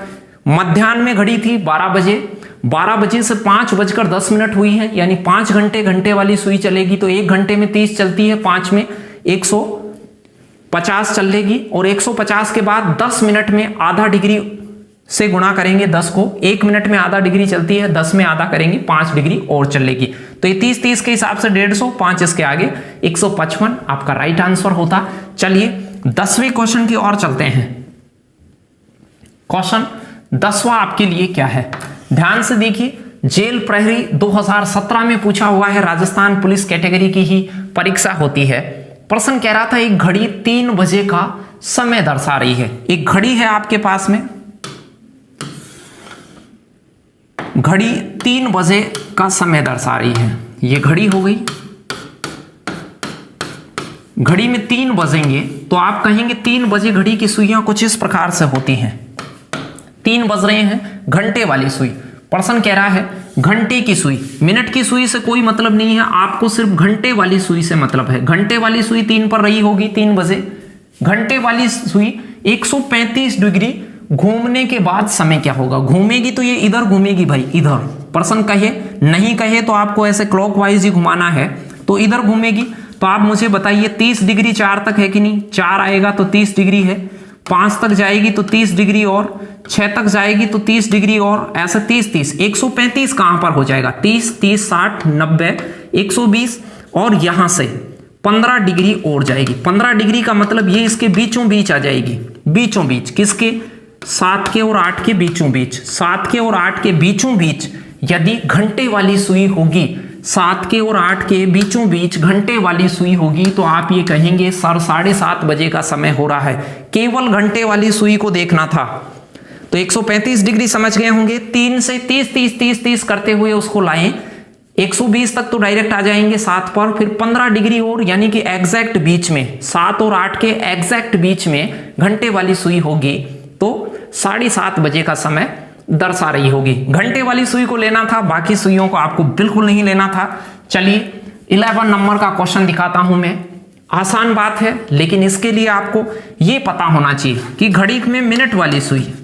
मध्याह्न में घड़ी थी 12 बजे, 12 बजे से 5:10 हुई है, यानी 5 घंटे घंटे वाली सुई चलेगी। तो 1 घंटे में 30 चलती है, 5 में 150 चलेगी, और 150 के बाद 10 मिनट में आधा डिग्री से गुणा करेंगे 10 को। 1 मिनट में आधा डिग्री चलती है, 10 में आधा करेंगे 5 डिग्री और चलेगी। तो ये 30-30 के हिसाब से 150, 5 इसके आगे 155 आपका राइट आंसर होता। चलिए 10वें क्वेश्चन की ओर चलते हैं। क्वेश्चन 10वां आपके लिए क्या है, ध्यान से देखिए। जेल प्रहरी 2017 में पूछा हुआ है, राजस्थान पुलिस कैटेगरी की ही परीक्षा होती है। प्रश्न कह रहा था एक घड़ी 3 बजे का समय दर्शा रही है। एक घड़ी है आपके पास में, घड़ी 3 बजे का समय दर्शा रही है। ये घड़ी हो गई, घड़ी में 3 बजेंगे, तो आप कहेंगे 3 बजे घड़ी की सुइयां कुछ इस प्रकार से होती हैं। 3 बज रहे हैं, घंटे वाली सुई। प्रश्न कह रहा है घंटे की सुई, मिनट की सुई से कोई मतलब नहीं है, आपको सिर्फ घंटे वाली सुई से मतलब है। घंटे वाली सुई 3 पर रही होगी, 3 बजे। घंटे वाली सुई 135 डिग्री घूमने के बाद समय क्या होगा? घूमेगी तो ये इधर घूमेगी भाई, इधर। प्रश्न कहे, नहीं कहे तो आपको ऐसे क्लॉकवाइज ही घुमाना है, तो इधर घूमेगी। तो आप मुझे बताइए 30 डिग्री 4 तक है कि नहीं? 4 आएगा तो 30 डिग्री है, 5 तक जाएगी तो 30 डिग्री, और 6 तक जाएगी तो 30 डिग्री, और ऐसे 30-30 135 कहां पर हो जाएगा? 30-30 60 90 120, और यहां से 15 डिग्री और जाएगी। 15 डिग्री का मतलब ये इसके बीचों बीच आ जाएगी, बीचों बीच। किसके? 7 के और 8 के बीचों बीच। 7 के और 8 के बीचों बीच यदि घंटे वाली सुई होगी, 7 के और 8 के बीचों बीच घंटे वाली सुई होगी, तो आप ये कहेंगे सर 7:30 बजे का समय हो रहा है। केवल घंटे वाली सुई को देखना था। तो 135 डिग्री समझ गए होंगे। 3 से 30-30-30-30 करते हुए उसको लाएं, 120 तक तो डायरेक्ट आ जाएंगे 7 पर, फिर 15 डिग्री और, यानी कि एग्जैक्ट बीच में 7 और 8 के एग्जैक्ट बीच में घंटे वाली सुई होगी, तो 7:30 बजे का समय दर्शा रही होगी। घंटे वाली सुई को लेना था, बाकी सुइयों को आपको बिल्कुल नहीं लेना था। चलिए 11 नंबर का क्वेश्चन दिखाता हूं मैं। आसान बात है, लेकिन इसके लिए आपको यह पता होना चाहिए कि घड़ी में मिनट वाली सुई,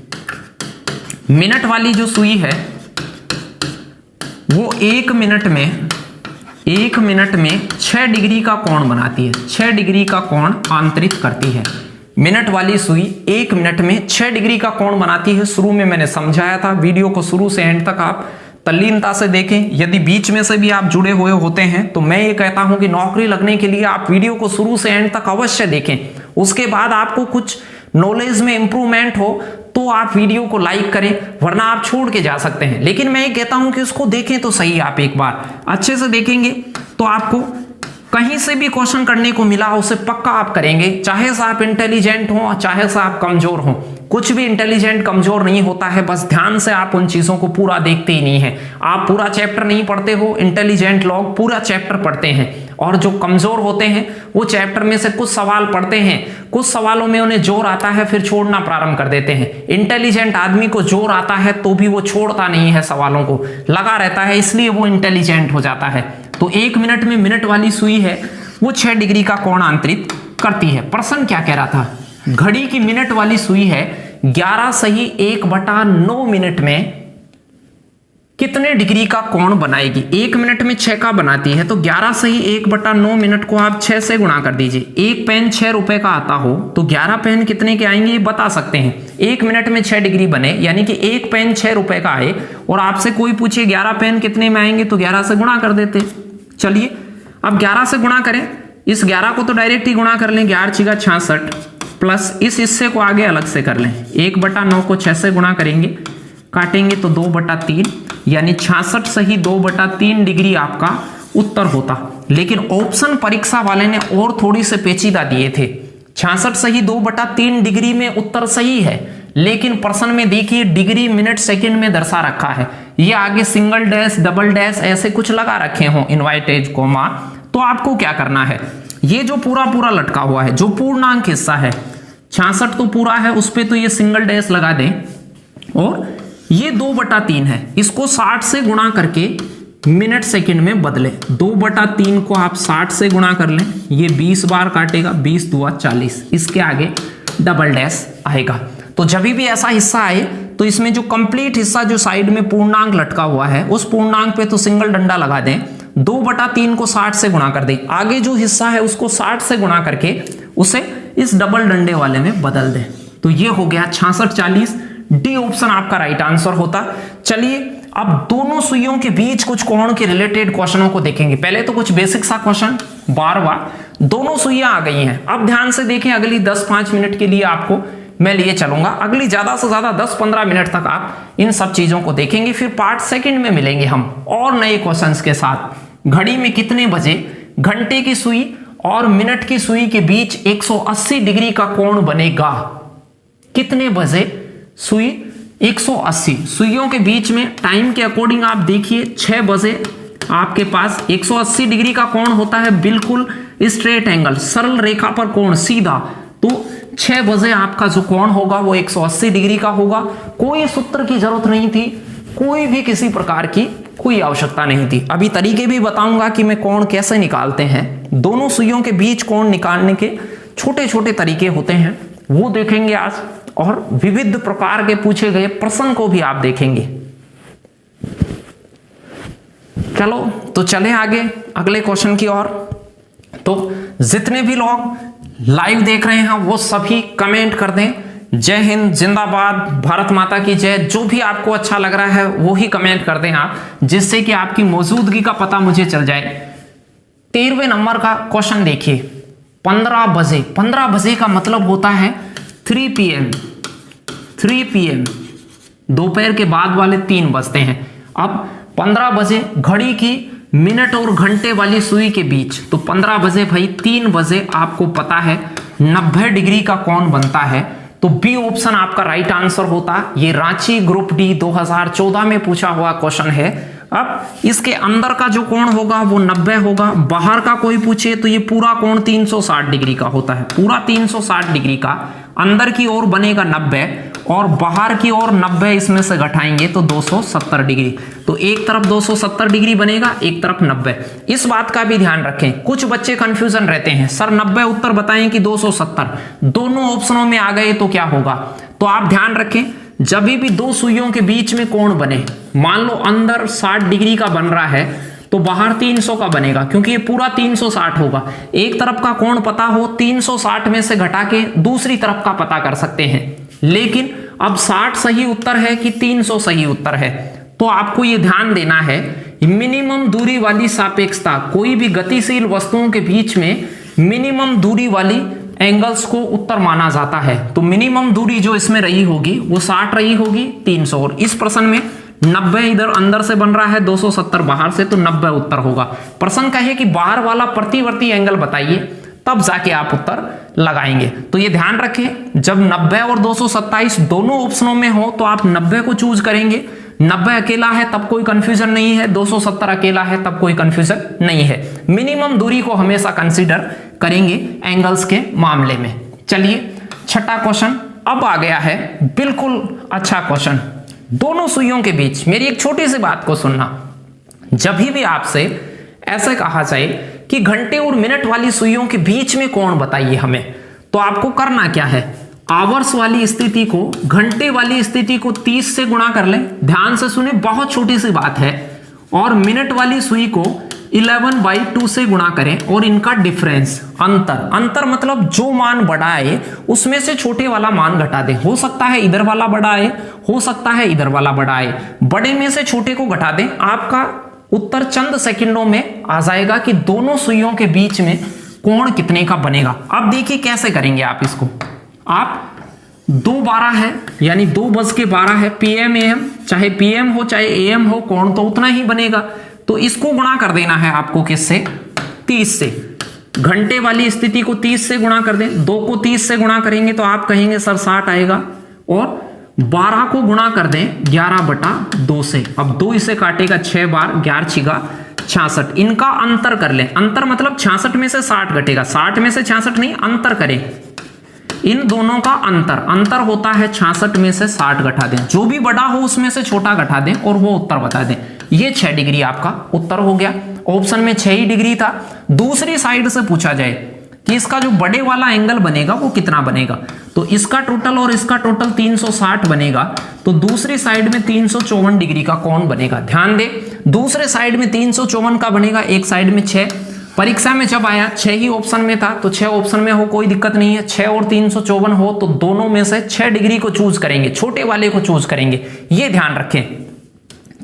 मिनट वाली जो सुई है वो 1 मिनट में 6 डिग्री का कोण बनाती है। 6 डिग्री का कोण आंतरित करती है। मिनट वाली सुई 1 मिनट में 6 डिग्री का कोण बनाती है। शुरू में मैंने समझाया था, वीडियो को शुरू से एंड तक आप तल्लीनता से देखें। यदि बीच में से भी आप जुड़े हुए होते हैं तो मैं ये कहता हूं कि नौकरी लगने के लिए आप वीडियो को शुरू से एंड तक अवश्य देखें। उसके बाद आपको कुछ नॉलेज में इंप्रूवमेंट हो तो आप वीडियो को लाइक करें, वरना आप छोड़ के जा सकते हैं। लेकिन मैं ये कहता हूं कि उसको देखें तो सही, आप एक बार अच्छे से देखेंगे तो आपको कहीं से भी क्वेश्चन करने को मिला उसे पक्का आप करेंगे, चाहे से आप इंटेलिजेंट हो चाहे से आप कमजोर हो। कुछ भी इंटेलिजेंट कमजोर नहीं होता है, बस ध्यान से आप उन चीजों को पूरा देखते ही नहीं है। आप पूरा चैप्टर नहीं पढ़ते हो, इंटेलिजेंट लोग पूरा चैप्टर पढ़ते हैं, और जो कमजोर होते हैं वो चैप्टर में से कुछ सवाल पढ़ते हैं, कुछ सवालों में उन्हें जोर आता है फिर छोड़ना प्रारंभ कर देते हैं। इंटेलिजेंट आदमी को जोर आता है तो भी वो छोड़ता नहीं है, सवालों को लगा रहता है, इसलिए वो इंटेलिजेंट हो जाता है। तो 1 मिनट में मिनट वाली सुई है वो 6 डिग्री का कोण अंतरित करती है। प्रश्न क्या कह रहा था, घड़ी की मिनट वाली सुई है 11 सही 1/9 मिनट में कितने डिग्री का कोण बनाएगी। 1 मिनट में 6 का बनाती है, तो 11 सही 1/9 मिनट को आप 6 से गुणा कर दीजिए। एक पेन 6 रुपए का आता हो तो 11 पेन कितने के आएंगे ये बता सकते हैं। 1 मिनट में 6 डिग्री बने, यानी कि एक पेन 6 रुपए का आए, और आपसे कोई पूछे 11 पेन कितने में आएंगे तो 11 से गुणा कर देते। चलिए अब 11 से गुणा करें, इस 11 को तो डायरेक्ट ही गुणा कर लें, 11 6 66 प्लस इस हिस्से को आगे अलग से कर लें। 1/9 को 6 से गुणा करेंगे, काटेंगे तो 2/3, यानी 66 सही 2/3 डिग्री आपका उत्तर होता। लेकिन ऑप्शन परीक्षा वाले ने और थोड़ी से पेचीदा दिए थे। 66 सही 2/3 डिग्री में उत्तर सही है, लेकिन प्रश्न में देखिए डिग्री मिनट सेकंड में दर्शा रखा है। ये आगे सिंगल डैश डबल डैश ऐसे कुछ लगा रखे हों, इनवाइटेज कोमा, तो आपको क्या करना है, ये जो पूरा पूरा लटका हुआ है जो पूर्णांक हिस्सा है 66 तो पूरा है, उस पर तो ये सिंगल डैश लगा दें, और ये 2/3 है, इसको 60 से गुणा करके मिनट सेकंड में बदले। 2/3 को आप 60 से गुणा कर लें, ये 20 बार काटेगा, 20 दूआ 40, इसके आगे डबल डैश आएगा। तो जब भी ऐसा हिस्सा आए तो इसमें जो कंप्लीट हिस्सा जो साइड में पूर्णांक लटका हुआ है उस पूर्णांक पे तो सिंगल डंडा लगा दें, 2/3 को 60 से गुणा कर दें, आगे जो हिस्सा है उसको 60 से गुणा करके उसे इस डबल डंडे वाले में बदल दें। तो ये हो गया 66 40, डी ऑप्शन आपका राइट आंसर होता। चलिए अब दोनों सुइयों के बीच कुछ कोण के रिलेटेड क्वेश्चनों को देखेंगे। पहले तो कुछ बेसिक सा क्वेश्चन, 12वां, दोनों सुइयां आ गई हैं। अब ध्यान से देखें, अगली 10-5 मिनट के लिए आपको मैं लिए चलूंगा, अगली ज्यादा से ज्यादा 10-15 मिनट तक आप इन सब चीजों को देखेंगे, फिर पार्ट सेकंड में मिलेंगे हम और नए क्वेश्चंस के साथ। घड़ी में कितने बजे घंटे की सुई और मिनट की सुई के बीच 180 डिग्री का कोण बनेगा। कितने बजे सुई 180, सुइयों के बीच में टाइम के अकॉर्डिंग आप देखिए 6 बजे आपके पास 180 डिग्री का कोण होता है, बिल्कुल स्ट्रेट एंगल, सरल रेखा पर कोण सीधा। तो 6 बजे आपका जो कोण होगा वो 180 डिग्री का होगा। कोई सूत्र की जरूरत नहीं थी, कोई भी किसी प्रकार की कोई आवश्यकता नहीं थी। अभी तरीके भी बताऊंगा कि मैं कोण कैसे निकालते हैं, दोनों सुइयों के बीच कोण निकालने के छोटे छोटे तरीके होते हैं, वो देखेंगे आज, और विविध प्रकार के पूछे गए प्रश्न को भी आप देखेंगे। चलो तो चलें आगे अगले क्वेश्चन की ओर। तो जितने भी लोग लाइव देख रहे हैं वो सभी कमेंट कर दें, जय हिंद, जिंदाबाद, भारत माता की जय, जो भी आपको अच्छा लग रहा है वो ही कमेंट कर दें आप, जिससे कि आपकी मौजूदगी का पता मुझे चल जाए। 13वें नंबर का क्वेश्चन देखिए, 15 बजे, 15 बजे का मतलब होता है 3 PM, 3 PM, दोपहर के बाद वाले 3 बजते हैं। अब 15 बजे घड़ी की मिनट और घंटे वाली सुई के बीच, तो 15 बजे भाई 3 बजे आपको पता है 90 डिग्री का कोण बनता है, तो बी ऑप्शन आपका राइट आंसर होता। ये रांची ग्रुप डी 2014 में पूछा हुआ क्वेश्चन है। अब इसके अंदर का जो कोण होगा वो 90 होगा, बाहर का कोई पूछे तो ये पूरा कोण 360 डिग्री का होता है, पूरा 360 डिग्री का, अंदर की ओर बनेगा 90 और बाहर की ओर 90 इसमें से घटाएंगे तो 270 डिग्री। तो एक तरफ 270 डिग्री बनेगा, एक तरफ 90। इस बात का भी ध्यान रखें, कुछ बच्चे कंफ्यूजन रहते हैं, सर 90 उत्तर बताएं कि 270, दोनों ऑप्शनों में आ गए तो क्या होगा। तो आप ध्यान रखें, जब भी दो सुइयों के बीच में कोण बने, मान लो अंदर 60 डिग्री का बन रहा है तो बाहर 300 का बनेगा, क्योंकि ये पूरा 360 होगा। एक तरफ का कोण पता हो, 360 में से घटा के दूसरी तरफ का पता कर सकते हैं। लेकिन अब 60 सही उत्तर है कि 300 सही उत्तर है, तो आपको ये ध्यान देना है, मिनिमम दूरी वाली सापेक्षता, कोई भी गतिशील वस्तुओं के बीच में मिनिमम दूरी वाली एंगल्स को उत्तर माना जाता है। तो मिनिमम दूरी जो इसमें रही होगी वो 60 रही होगी, 300, और इस प्रश्न में 90 इधर अंदर से बन रहा है, 270 बाहर से, तो 90 उत्तर होगा। प्रश्न कहे कि बाहर वाला प्रतिवर्ती एंगल बताइए, तब जाके आप उत्तर लगाएंगे। तो ये ध्यान रखें, जब 90 और 227 दोनों ऑप्शनों में हो तो आप 90 को चूज करेंगे। 90 अकेला है तब कोई कंफ्यूजन नहीं है, 270 अकेला है तब कोई कंफ्यूजन नहीं है। मिनिमम दूरी को हमेशा कंसीडर करेंगे एंगल्स के मामले में। चलिए छठा क्वेश्चन अब आ गया है, बिल्कुल अच्छा क्वेश्चन। दोनों सुइयों के बीच मेरी एक छोटी सी बात को सुनना। जब भी आपसे ऐसे कहा जाए कि घंटे और मिनट वाली सुइयों के बीच में कोण बताइए हमें, तो आपको करना क्या है, आवर्स वाली स्थिति को घंटे वाली स्थिति को 30 से गुणा कर लें। ध्यान से सुने, बहुत छोटी सी बात है। और मिनट वाली सुई को 11/2 से गुणा करें और इनका डिफरेंस, अंतर मतलब जो मान बड़ा आए उसमें से छोटे वाला मान घटा दें। हो सकता है इधर वाला बड़ा आए, हो सकता है इधर वाला बड़ा आए, बड़े में से छोटे को घटा दें। आपका उत्तर चंद सेकंडों में आ जाएगा कि दोनों सुइयों के बीच में कोण कितने का बनेगा। अब देखिए कैसे करेंगे आप इसको। आप 2:12 है यानी 2:12 है, PM AM, चाहे PM हो चाहे AM हो, कोण तो उतना ही बनेगा। तो इसको गुणा कर देना है आपको किससे, 30 से। घंटे वाली स्थिति को 30 से गुणा कर दें, 2 को 30 से गुणा करेंगे तो आप कहेंगे सर 60 आएगा। और 12 को गुणा कर दें 11/2 से। अब 2 इसे काटेगा 6 बार, 11 छिगा 66। इनका अंतर कर लें, अंतर मतलब 66 में से 60 घटेगा, 60 में से 66 नहीं, अंतर करें इन दोनों का अंतर होता है 66 में से 60 घटा दें, जो भी बड़ा हो उसमें से छोटा घटा दें और वो उत्तर बता दें। ये 6 डिग्री आपका उत्तर हो गया। ऑप्शन में 6 ही डिग्री था। दूसरी साइड से पूछा जाए कि इसका जो बड़े वाला एंगल बनेगा वो कितना बनेगा, तो इसका टोटल और इसका टोटल 360 बनेगा, तो दूसरी साइड में 354 डिग्री का कोण बनेगा। ध्यान दे, दूसरे साइड में 354 का बनेगा, एक साइड में 6। परीक्षा में जब आया 6 ही ऑप्शन में था, तो 6 ऑप्शन में हो कोई दिक्कत नहीं है। 6 और 354 हो तो दोनों में से 6 डिग्री को चूज करेंगे, छोटे वाले को चूज करेंगे, ये ध्यान रखें।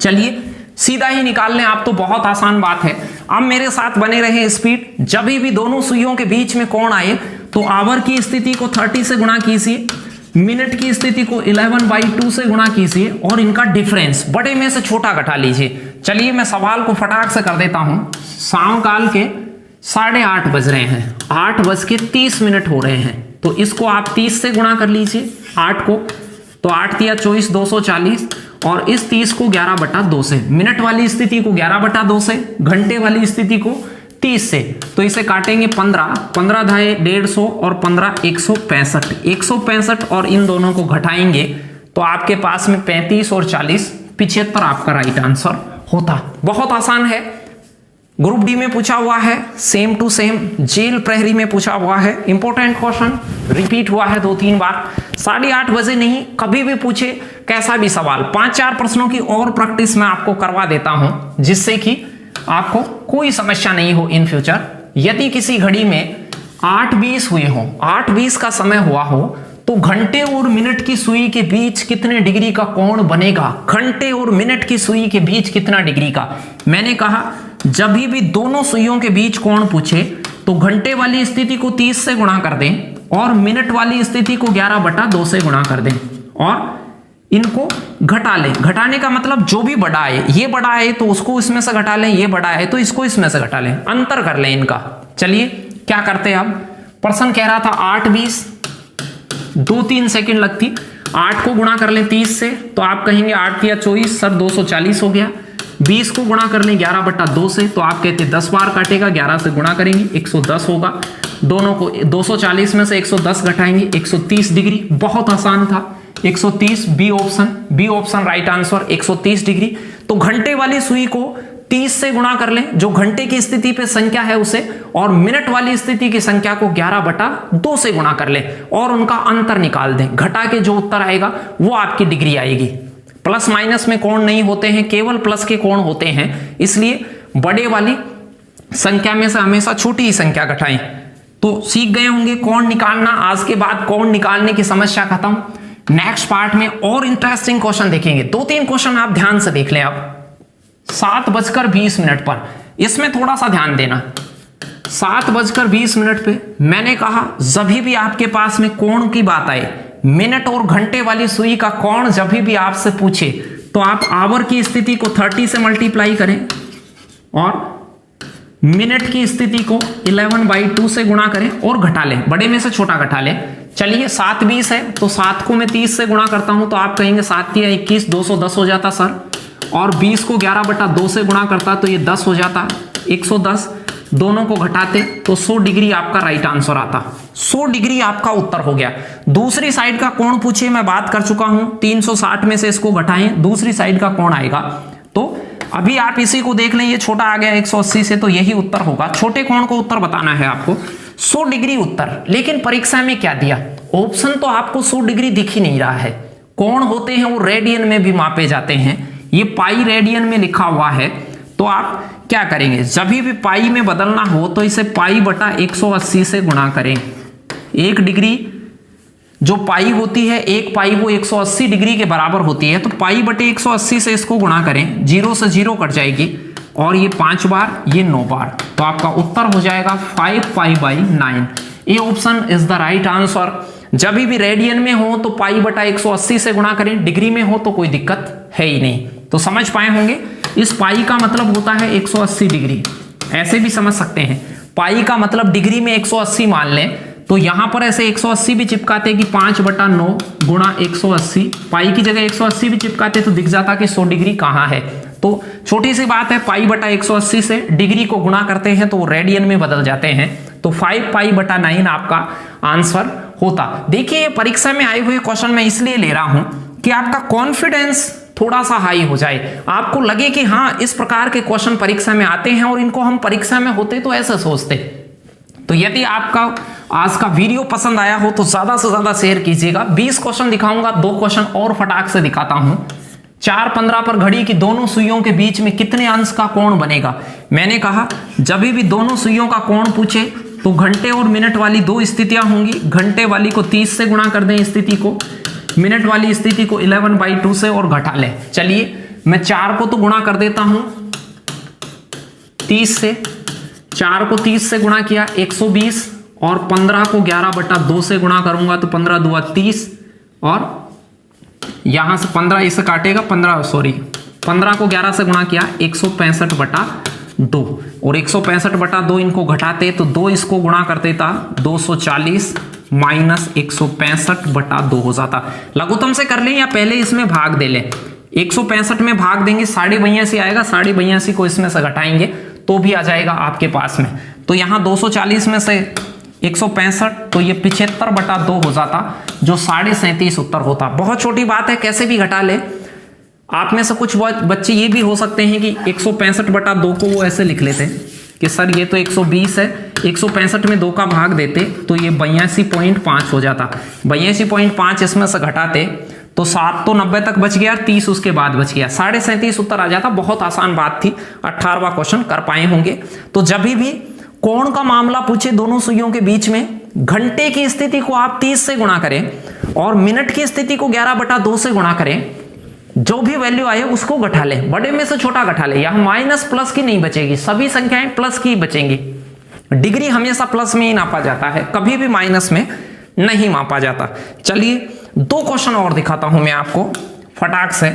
चलिए सीधा ही निकाल लें आप, तो बहुत आसान बात है। अब मेरे साथ बने रहे स्पीड। जब भी दोनों सुइयों के बीच में कोण आए तो आवर की स्थिति को 30 से गुणा कीजिए, मिनट की स्थिति को 11/2 से गुणा कीजिए और इनका डिफरेंस बड़े में से छोटा घटा लीजिए। चलिए मैं सवाल को फटाक से कर देता हूं। शाम काल के 8:30 बज रहे हैं, 8:30 हो रहे हैं, तो इसको आप 30 से गुणा कर लीजिए 8 को, तो 8 × 24 240, और इस 30 को 11/2 से, मिनट वाली स्थिति को 11/2 से, घंटे वाली स्थिति को 30 से, तो इसे काटेंगे 15 धाए 150 और 15 165 और इन दोनों को घटाएंगे तो आपके पास में 35 और 40 75 आपका राइट आंसर होता। बहुत आसान है। ग्रुप डी में पूछा हुआ है, सेम टू सेम जेल प्रहरी में पूछा हुआ है। इंपॉर्टेंट क्वेश्चन रिपीट हुआ है 2-3 बार। 8:30 बजे नहीं, कभी भी पूछे कैसा भी सवाल, 5-4 प्रश्नों की और प्रैक्टिस मैं आपको करवा देता हूं, जिससे कि आपको कोई समस्या नहीं हो इन फ्यूचर। यदि किसी घड़ी में 8:20 हुए हो, 8:20 का समय हुआ हो, तो घंटे और मिनट की सुई के बीच कितने डिग्री का कोण बनेगा? घंटे और मिनट की सुई के बीच कितना डिग्री का? मैंने कहा जब भी दोनों सुइयों के बीच कोण पूछे तो घंटे वाली स्थिति को 30 से गुणा कर दें और मिनट वाली स्थिति को 11/2 से गुणा कर दें और इनको घटा लें। घटाने का मतलब जो भी बड़ा है, ये बड़ा है तो उसको इसमें से घटा लें, ये बड़ा है तो इसको इसमें से घटा लें, अंतर कर लें इनका। चलिए क्या करते हैं अब। प्रश्न कह रहा था 8:20, 2-3 सेकंड लगती। 8 को गुणा कर लें 30 से, तो आप कहेंगे 8 × 24 सर 240 हो गया। 20 को गुणा कर लें 11/2 से, तो आप कहते 10 बार काटेगा, 11 से गुणा करेंगे 110 होगा। दोनों को 240 में से 110 घटाएंगे 130 डिग्री। बहुत आसान था, 130 B option right answer 130 degree. तो घंटे वाली सुई को 30 से गुणा कर लें, जो घंटे की स्थिति पे संख्या है उसे, और मिनट वाली स्थिति की संख्या को 11/2 से गुणा कर लें और उनका अंतर निकाल दें। घटा के जो उत्तर आएगा वो आपकी डिग्री आएगी। प्लस माइनस में कोण नहीं होते हैं, केवल प्लस के कोण होते हैं, इसलिए बड़े वाली संख्या में से हमेशा छोटी ही संख्या घटाएं। तो सीख गए होंगे कोण निकालना। आज के बाद कोण निकालने की समस्या खत्म। नेक्स्ट पार्ट में और इंटरेस्टिंग क्वेश्चन देखेंगे। 2-3 क्वेश्चन आप ध्यान से देख लें। अब 7:20 पर इसमें थोड़ा सा ध्यान देना। 7:20 पे मैंने कहा जब भी आपके पास में कोण की बात आए, मिनट और घंटे वाली सुई का कोण जब भी आपसे पूछे, तो आप आवर की स्थिति को 30 से मल्टीप्लाई करें और मिनट की स्थिति को 11/2 से गुणा करें और घटा लें, बड़े में से छोटा घटा लें। चलिए 7 20 है तो 7 को मैं 30 से गुणा करता हूं तो आप कहेंगे 7 या 21 210 हो जाता सर, और 20 को 11/2 से गुणा करता तो ये 10 हो जाता 110, दोनों को घटाते तो 100 डिग्री आपका राइट आंसर आता। 100 डिग्री आपका उत्तर हो गया। दूसरी साइड का कोण पूछिए, मैं बात कर चुका हूं, 360 में से इसको घटाएं, दूसरी साइड का कोण आएगा। तो अभी आप इसी को देख लें, ये छोटा आ गया 180 से, तो यही उत्तर होगा। छोटे कोण को उत्तर बताना है आपको, 100 डिग्री उत्तर। लेकिन परीक्षा में क्या दिया, ऑप्शन तो आपको 100 डिग्री दिख ही नहीं रहा है। कोण होते हैं वो रेडियन में भी मापे जाते हैं, ये पाई रेडियन में लिखा हुआ है। तो आप क्या करेंगे, जब भी पाई में बदलना हो तो इसे पाई बटा 180 से गुणा करें। 1 डिग्री जो पाई होती है, 1 पाई वो 180 डिग्री के बराबर होती है, तो पाई बटे 180 से इसको गुणा करें, 0 से 0 कट जाएगी और ये 5 बार, ये 9 बार, तो आपका उत्तर हो जाएगा 5 पाई/9। ये option is the right answer. जब भी रेडियन में हो तो पाई बटा 180 से गुणा करें, डिग्री में हो तो कोई दिक्कत है ही नहीं। तो समझ पाए होंगे, इस पाई का मतलब होता है 180 डिग्री, ऐसे भी समझ सकते हैं। पाई का मतलब डिग्री में 180 मान लें, तो यहां पर ऐसे 180 भी चिपकाते कि 5/9 गुणा 180, पाई की जगह 180 भी चिपकाते तो दिख जाता कि 100 डिग्री कहां है। तो छोटी सी बात है, पाई बटा 180 से डिग्री को गुणा करते हैं तो रेडियन में बदल जाते हैं, तो 5 पाई/9 आपका आंसर होता। देखिए परीक्षा में आए हुए क्वेश्चन मैं इसलिए ले रहा हूं कि आपका कॉन्फिडेंस थोड़ा सा हाई हो जाए, आपको लगे कि हाँ इस प्रकार के क्वेश्चन परीक्षा में आते हैं और इनको हम परीक्षा में होते तो ऐसे सोचते। तो यदि आपका आज का वीडियो पसंद आया हो तो ज्यादा से ज्यादा शेयर कीजिएगा। 20 क्वेश्चन दिखाऊंगा, 2 क्वेश्चन और फटाक से दिखाता हूं। 4:15 पर घड़ी की दोनों सुइयों के बीच में कितने अंश का कोण बनेगा। मैंने कहा जब भी दोनों सुइयों का कोण पूछे तो घंटे और मिनट वाली 2 स्थितियां होंगी। घंटे वाली को 30 से गुणा कर दें स्थिति को, मिनट वाली स्थिति को 11/2 से और घटा लें। चलिए मैं 4 को तो गुणा कर देता हूं 30 से, 4 को 30 से गुणा किया 120, और 15 को 11/2 से गुणा करूंगा तो 15 दूआ 30, और यहां से 15 इसे काटेगा 15 को 11 से गुणा किया 165/2, और 165/2 इनको घटाते तो 2 इसको गुणा करते था 240 माइनस 165/2 हो जाता। लघुत्तम से कर लें या पहले इसमें भाग दे लें। 165 में भाग देंगे 82.5 आएगा, 82.5 को इसमें से घटाएंगे तो भी आ जाएगा आपके पास में। तो यहां 240 में से 165 तो ये 75/2 हो जाता, जो 37.5 उत्तर होता। बहुत छोटी बात है, कैसे भी घटा ले। आप में से कुछ बच्चे ये भी हो सकते हैं कि 165/2 को वो ऐसे लिख लेते कि सर ये तो 120 है, 165 में 2 का भाग देते तो ये 82.5 हो जाता। 82.5 इसमें से घटाते तो 7 तो 90 तक बच गया, 30 उसके बाद बच गया, 37.5 उत्तर आ जाता। बहुत आसान बात थी, 18वां क्वेश्चन कर पाए होंगे। तो जब भी कोण का मामला पूछे दोनों सुइयों के बीच में, घंटे की स्थिति को आप 30 से गुणा करें और मिनट की स्थिति को 11/2 से गुणा करें, जो भी वैल्यू आए उसको घटा लें, बड़े में से छोटा घटा लें। यहां माइनस प्लस की नहीं बचेगी, सभी संख्याएं प्लस की बचेंगी। डिग्री हमेशा प्लस में ही नापा जाता है, कभी भी माइनस में नहीं मापा जाता। चलिए 2 क्वेश्चन और दिखाता हूं मैं आपको फटाक से,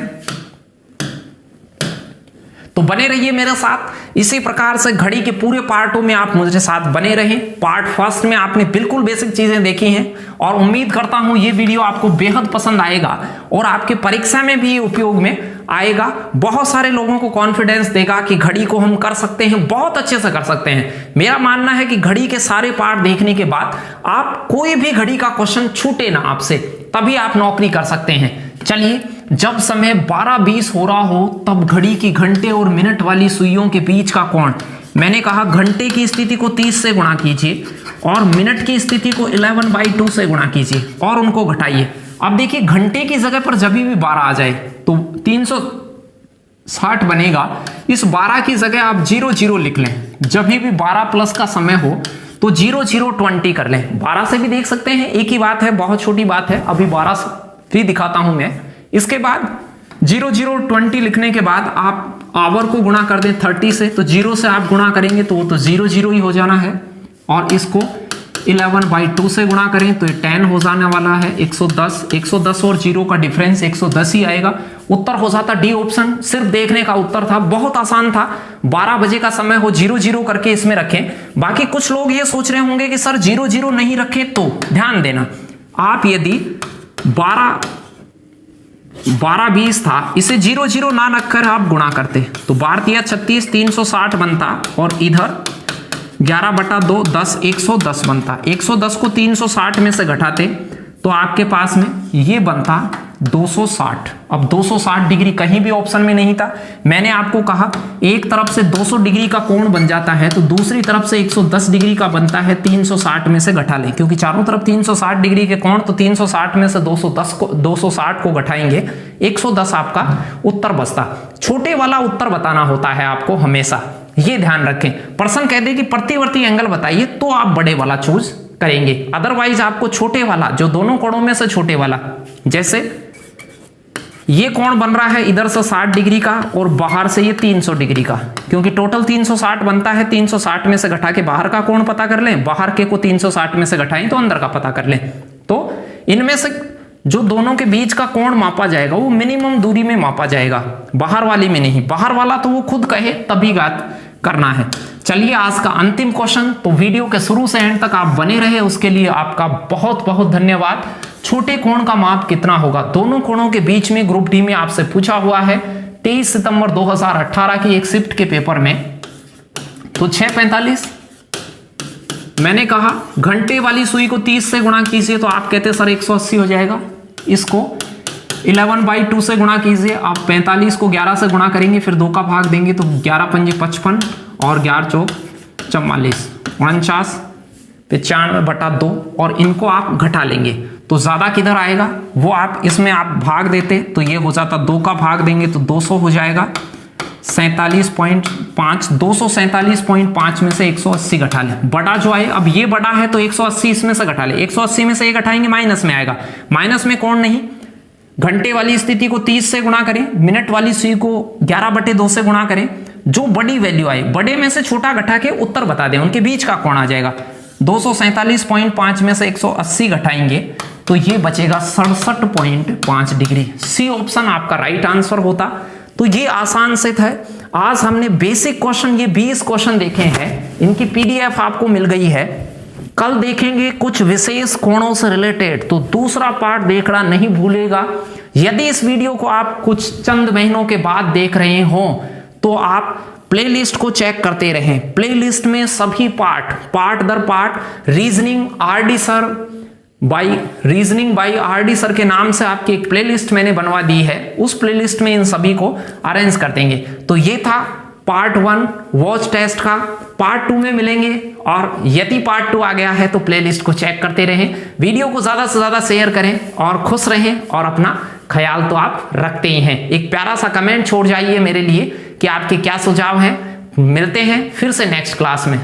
तो बने रहिए मेरे साथ। इसी प्रकार से घड़ी के पूरे पार्टों में आप मुझे साथ बने रहें। पार्ट फर्स्ट में आपने बिल्कुल बेसिक चीजें देखी हैं और उम्मीद करता हूं ये वीडियो आपको बेहद पसंद आएगा और आपके परीक्षा में भी उपयोग में आएगा। बहुत सारे लोगों को कॉन्फिडेंस देगा कि घड़ी को हम कर सकते हैं, बहुत अच्छे से कर सकते हैं। मेरा मानना है कि घड़ी के सारे पार्ट देखने के बाद आप कोई भी घड़ी का क्वेश्चन छूटे ना आपसे, तभी आप नौकरी कर सकते हैं। चलिए, जब समय 12:20 हो रहा हो तब घड़ी की घंटे और मिनट वाली सुइयों के बीच का कोण, मैंने कहा घंटे की स्थिति को 30 से गुणा कीजिए और मिनट की स्थिति को 11/2 से गुणा कीजिए और उनको घटाइए। अब देखिए घंटे की जगह पर जब भी 12 आ जाए तो 360 बनेगा। इस 12 की जगह आप 00 लिख लें। जब भी 12 प्लस का समय हो तो 0020 कर लें। 12 से भी देख सकते हैं, एक ही बात है, बहुत छोटी बात है। अभी 12 भी दिखाता हूं मैं। इसके बाद 0020 लिखने के बाद आप आवर को गुणा कर दें 30 से, तो 0 से आप गुणा करेंगे तो वो तो 00 ही हो जाना है, और इसको 11/2 से गुणा करें तो ये 10 हो जाने वाला है। 110 और 0 का डिफरेंस 110 ही आएगा। उत्तर हो जाता डी ऑप्शन। सिर्फ देखने का उत्तर था, बहुत आसान था। 12 बजे का समय हो, 00 करके इसमें रखें। बाकी कुछ लोग ये सोच रहे होंगे कि सर 00 नहीं रखें, तो ध्यान देना, आप यदि 12-20 था, इसे 00 ना रखकर आप गुणा करते तो 12×36 360 बनता, और इधर 11/2 10 110 बनता। 110 को 360 में से घटाते तो आपके पास में ये बनता 260। अब 260 डिग्री कहीं भी ऑप्शन में नहीं था। मैंने आपको कहा एक तरफ से 200 डिग्री का कोण बन जाता है तो दूसरी तरफ से 110 डिग्री का बनता है, 360 में से घटा लें, क्योंकि चारों तरफ 360 डिग्री के कोण, तो 360 में से 260 को घटाएंगे, 110 आपका उत्तर बचता। छोटे वाला उत्तर बताना होता है आपको हमेशा, ये ध्यान रखें। पर्सन कह दे कि प्रतिवर्ती एंगल बताइए तो आप बड़े वाला चूज करेंगे, अदरवाइज आपको छोटे वाला, जो दोनों कोणों में से छोटे वाला, जैसे ये कोण बन रहा है इधर से 60 डिग्री का और बाहर से ये 300 डिग्री का, क्योंकि टोटल 360 बनता है। 360 में से घटा के बाहर का कोण पता कर लें, बाहर के को 360 में से घटाएं तो अंदर का पता कर लें। तो इनमें से जो दोनों के बीच का कोण मापा जाएगा वो मिनिमम दूरी में मापा जाएगा, बाहर वाली में नहीं। बाहर वाला तो वो खुद कहे तभी बात करना है। चलिए आज का अंतिम क्वेश्चन, तो वीडियो के शुरू से एंड तक आप बने रहे, उसके लिए आपका बहुत बहुत धन्यवाद। छोटे कोण का माप कितना होगा? दोनों कोणों के बीच में ग्रुप डी में आपसे पूछा हुआ है 23 सितंबर 2018 की एक शिफ्ट के पेपर में। तो 6:45 मैंने कहा घंटे वाली सुई को 30 से गुणा कीजिए, तो आप कहते सर 180 हो जाएगा। इसको 11/2 से गुणा कीजिए, आप 45 को 11 से गुणा करेंगे, फिर 2 का भाग देंगे तो 11×5 = 55 और 11×4 = 44, 49, 95/2, और इनको आप घटा लेंगे तो ज्यादा किधर आएगा वो आप इसमें आप भाग देते तो ये हो जाता, 2 का भाग देंगे तो 200 हो जाएगा, 47.5, 247.5 में से 180 घटा लें। बड़ा जो है, अब ये बड़ा है तो 180 इसमें से घटा ले, 180 में से ये घटाएंगे माइनस में आएगा, माइनस में कौन नहीं। घंटे वाली स्थिति को 30 से गुणा करें, मिनट वाली सुई को 11/2 से गुणा करें, जो बड़ी वैल्यू आए बड़े में से छोटा घटा के उत्तर बता दें, उनके बीच का कौन आ जाएगा। 247.5 में से 180 घटाएंगे तो ये बचेगा 67.5 डिग्री। सी ऑप्शन आपका राइट आंसर होता। तो ये आसान से था। आज हमने बेसिक क्वेश्चन ये 20 क्वेश्चन देखे हैं, इनकी पीडीएफ आपको मिल गई है। कल देखेंगे कुछ विशेष कोणों से रिलेटेड, तो दूसरा पार्ट देखना नहीं भूलेगा। यदि इस वीडियो को आप कुछ चंद महीनों के बाद देख रहे हो तो आप प्लेलिस्ट को चेक करते रहें। प्लेलिस्ट में सभी पार्ट दर part reasoning by RD sir के नाम से आपकी एक प्लेलिस्ट मैंने बनवा दी है, उस प्लेलिस्ट में इन सभी को अरेंज कर देंगे। तो ये था पार्ट 1 वॉच टेस्ट का। पार्ट 2 में मिलेंगे, और यदि पार्ट 2 आ गया है तो प्लेलिस्ट को चेक करते रहें। वीडियो को ज्यादा से ज्यादा शेयर करें और खुश रहें, और अपना ख्याल तो आप रखते ही हैं। एक प्यारा सा कमेंट छोड़ जाइए मेरे लिए कि आपके क्या सुझाव हैं। मिलते हैं फिर से नेक्स्ट क्लास में।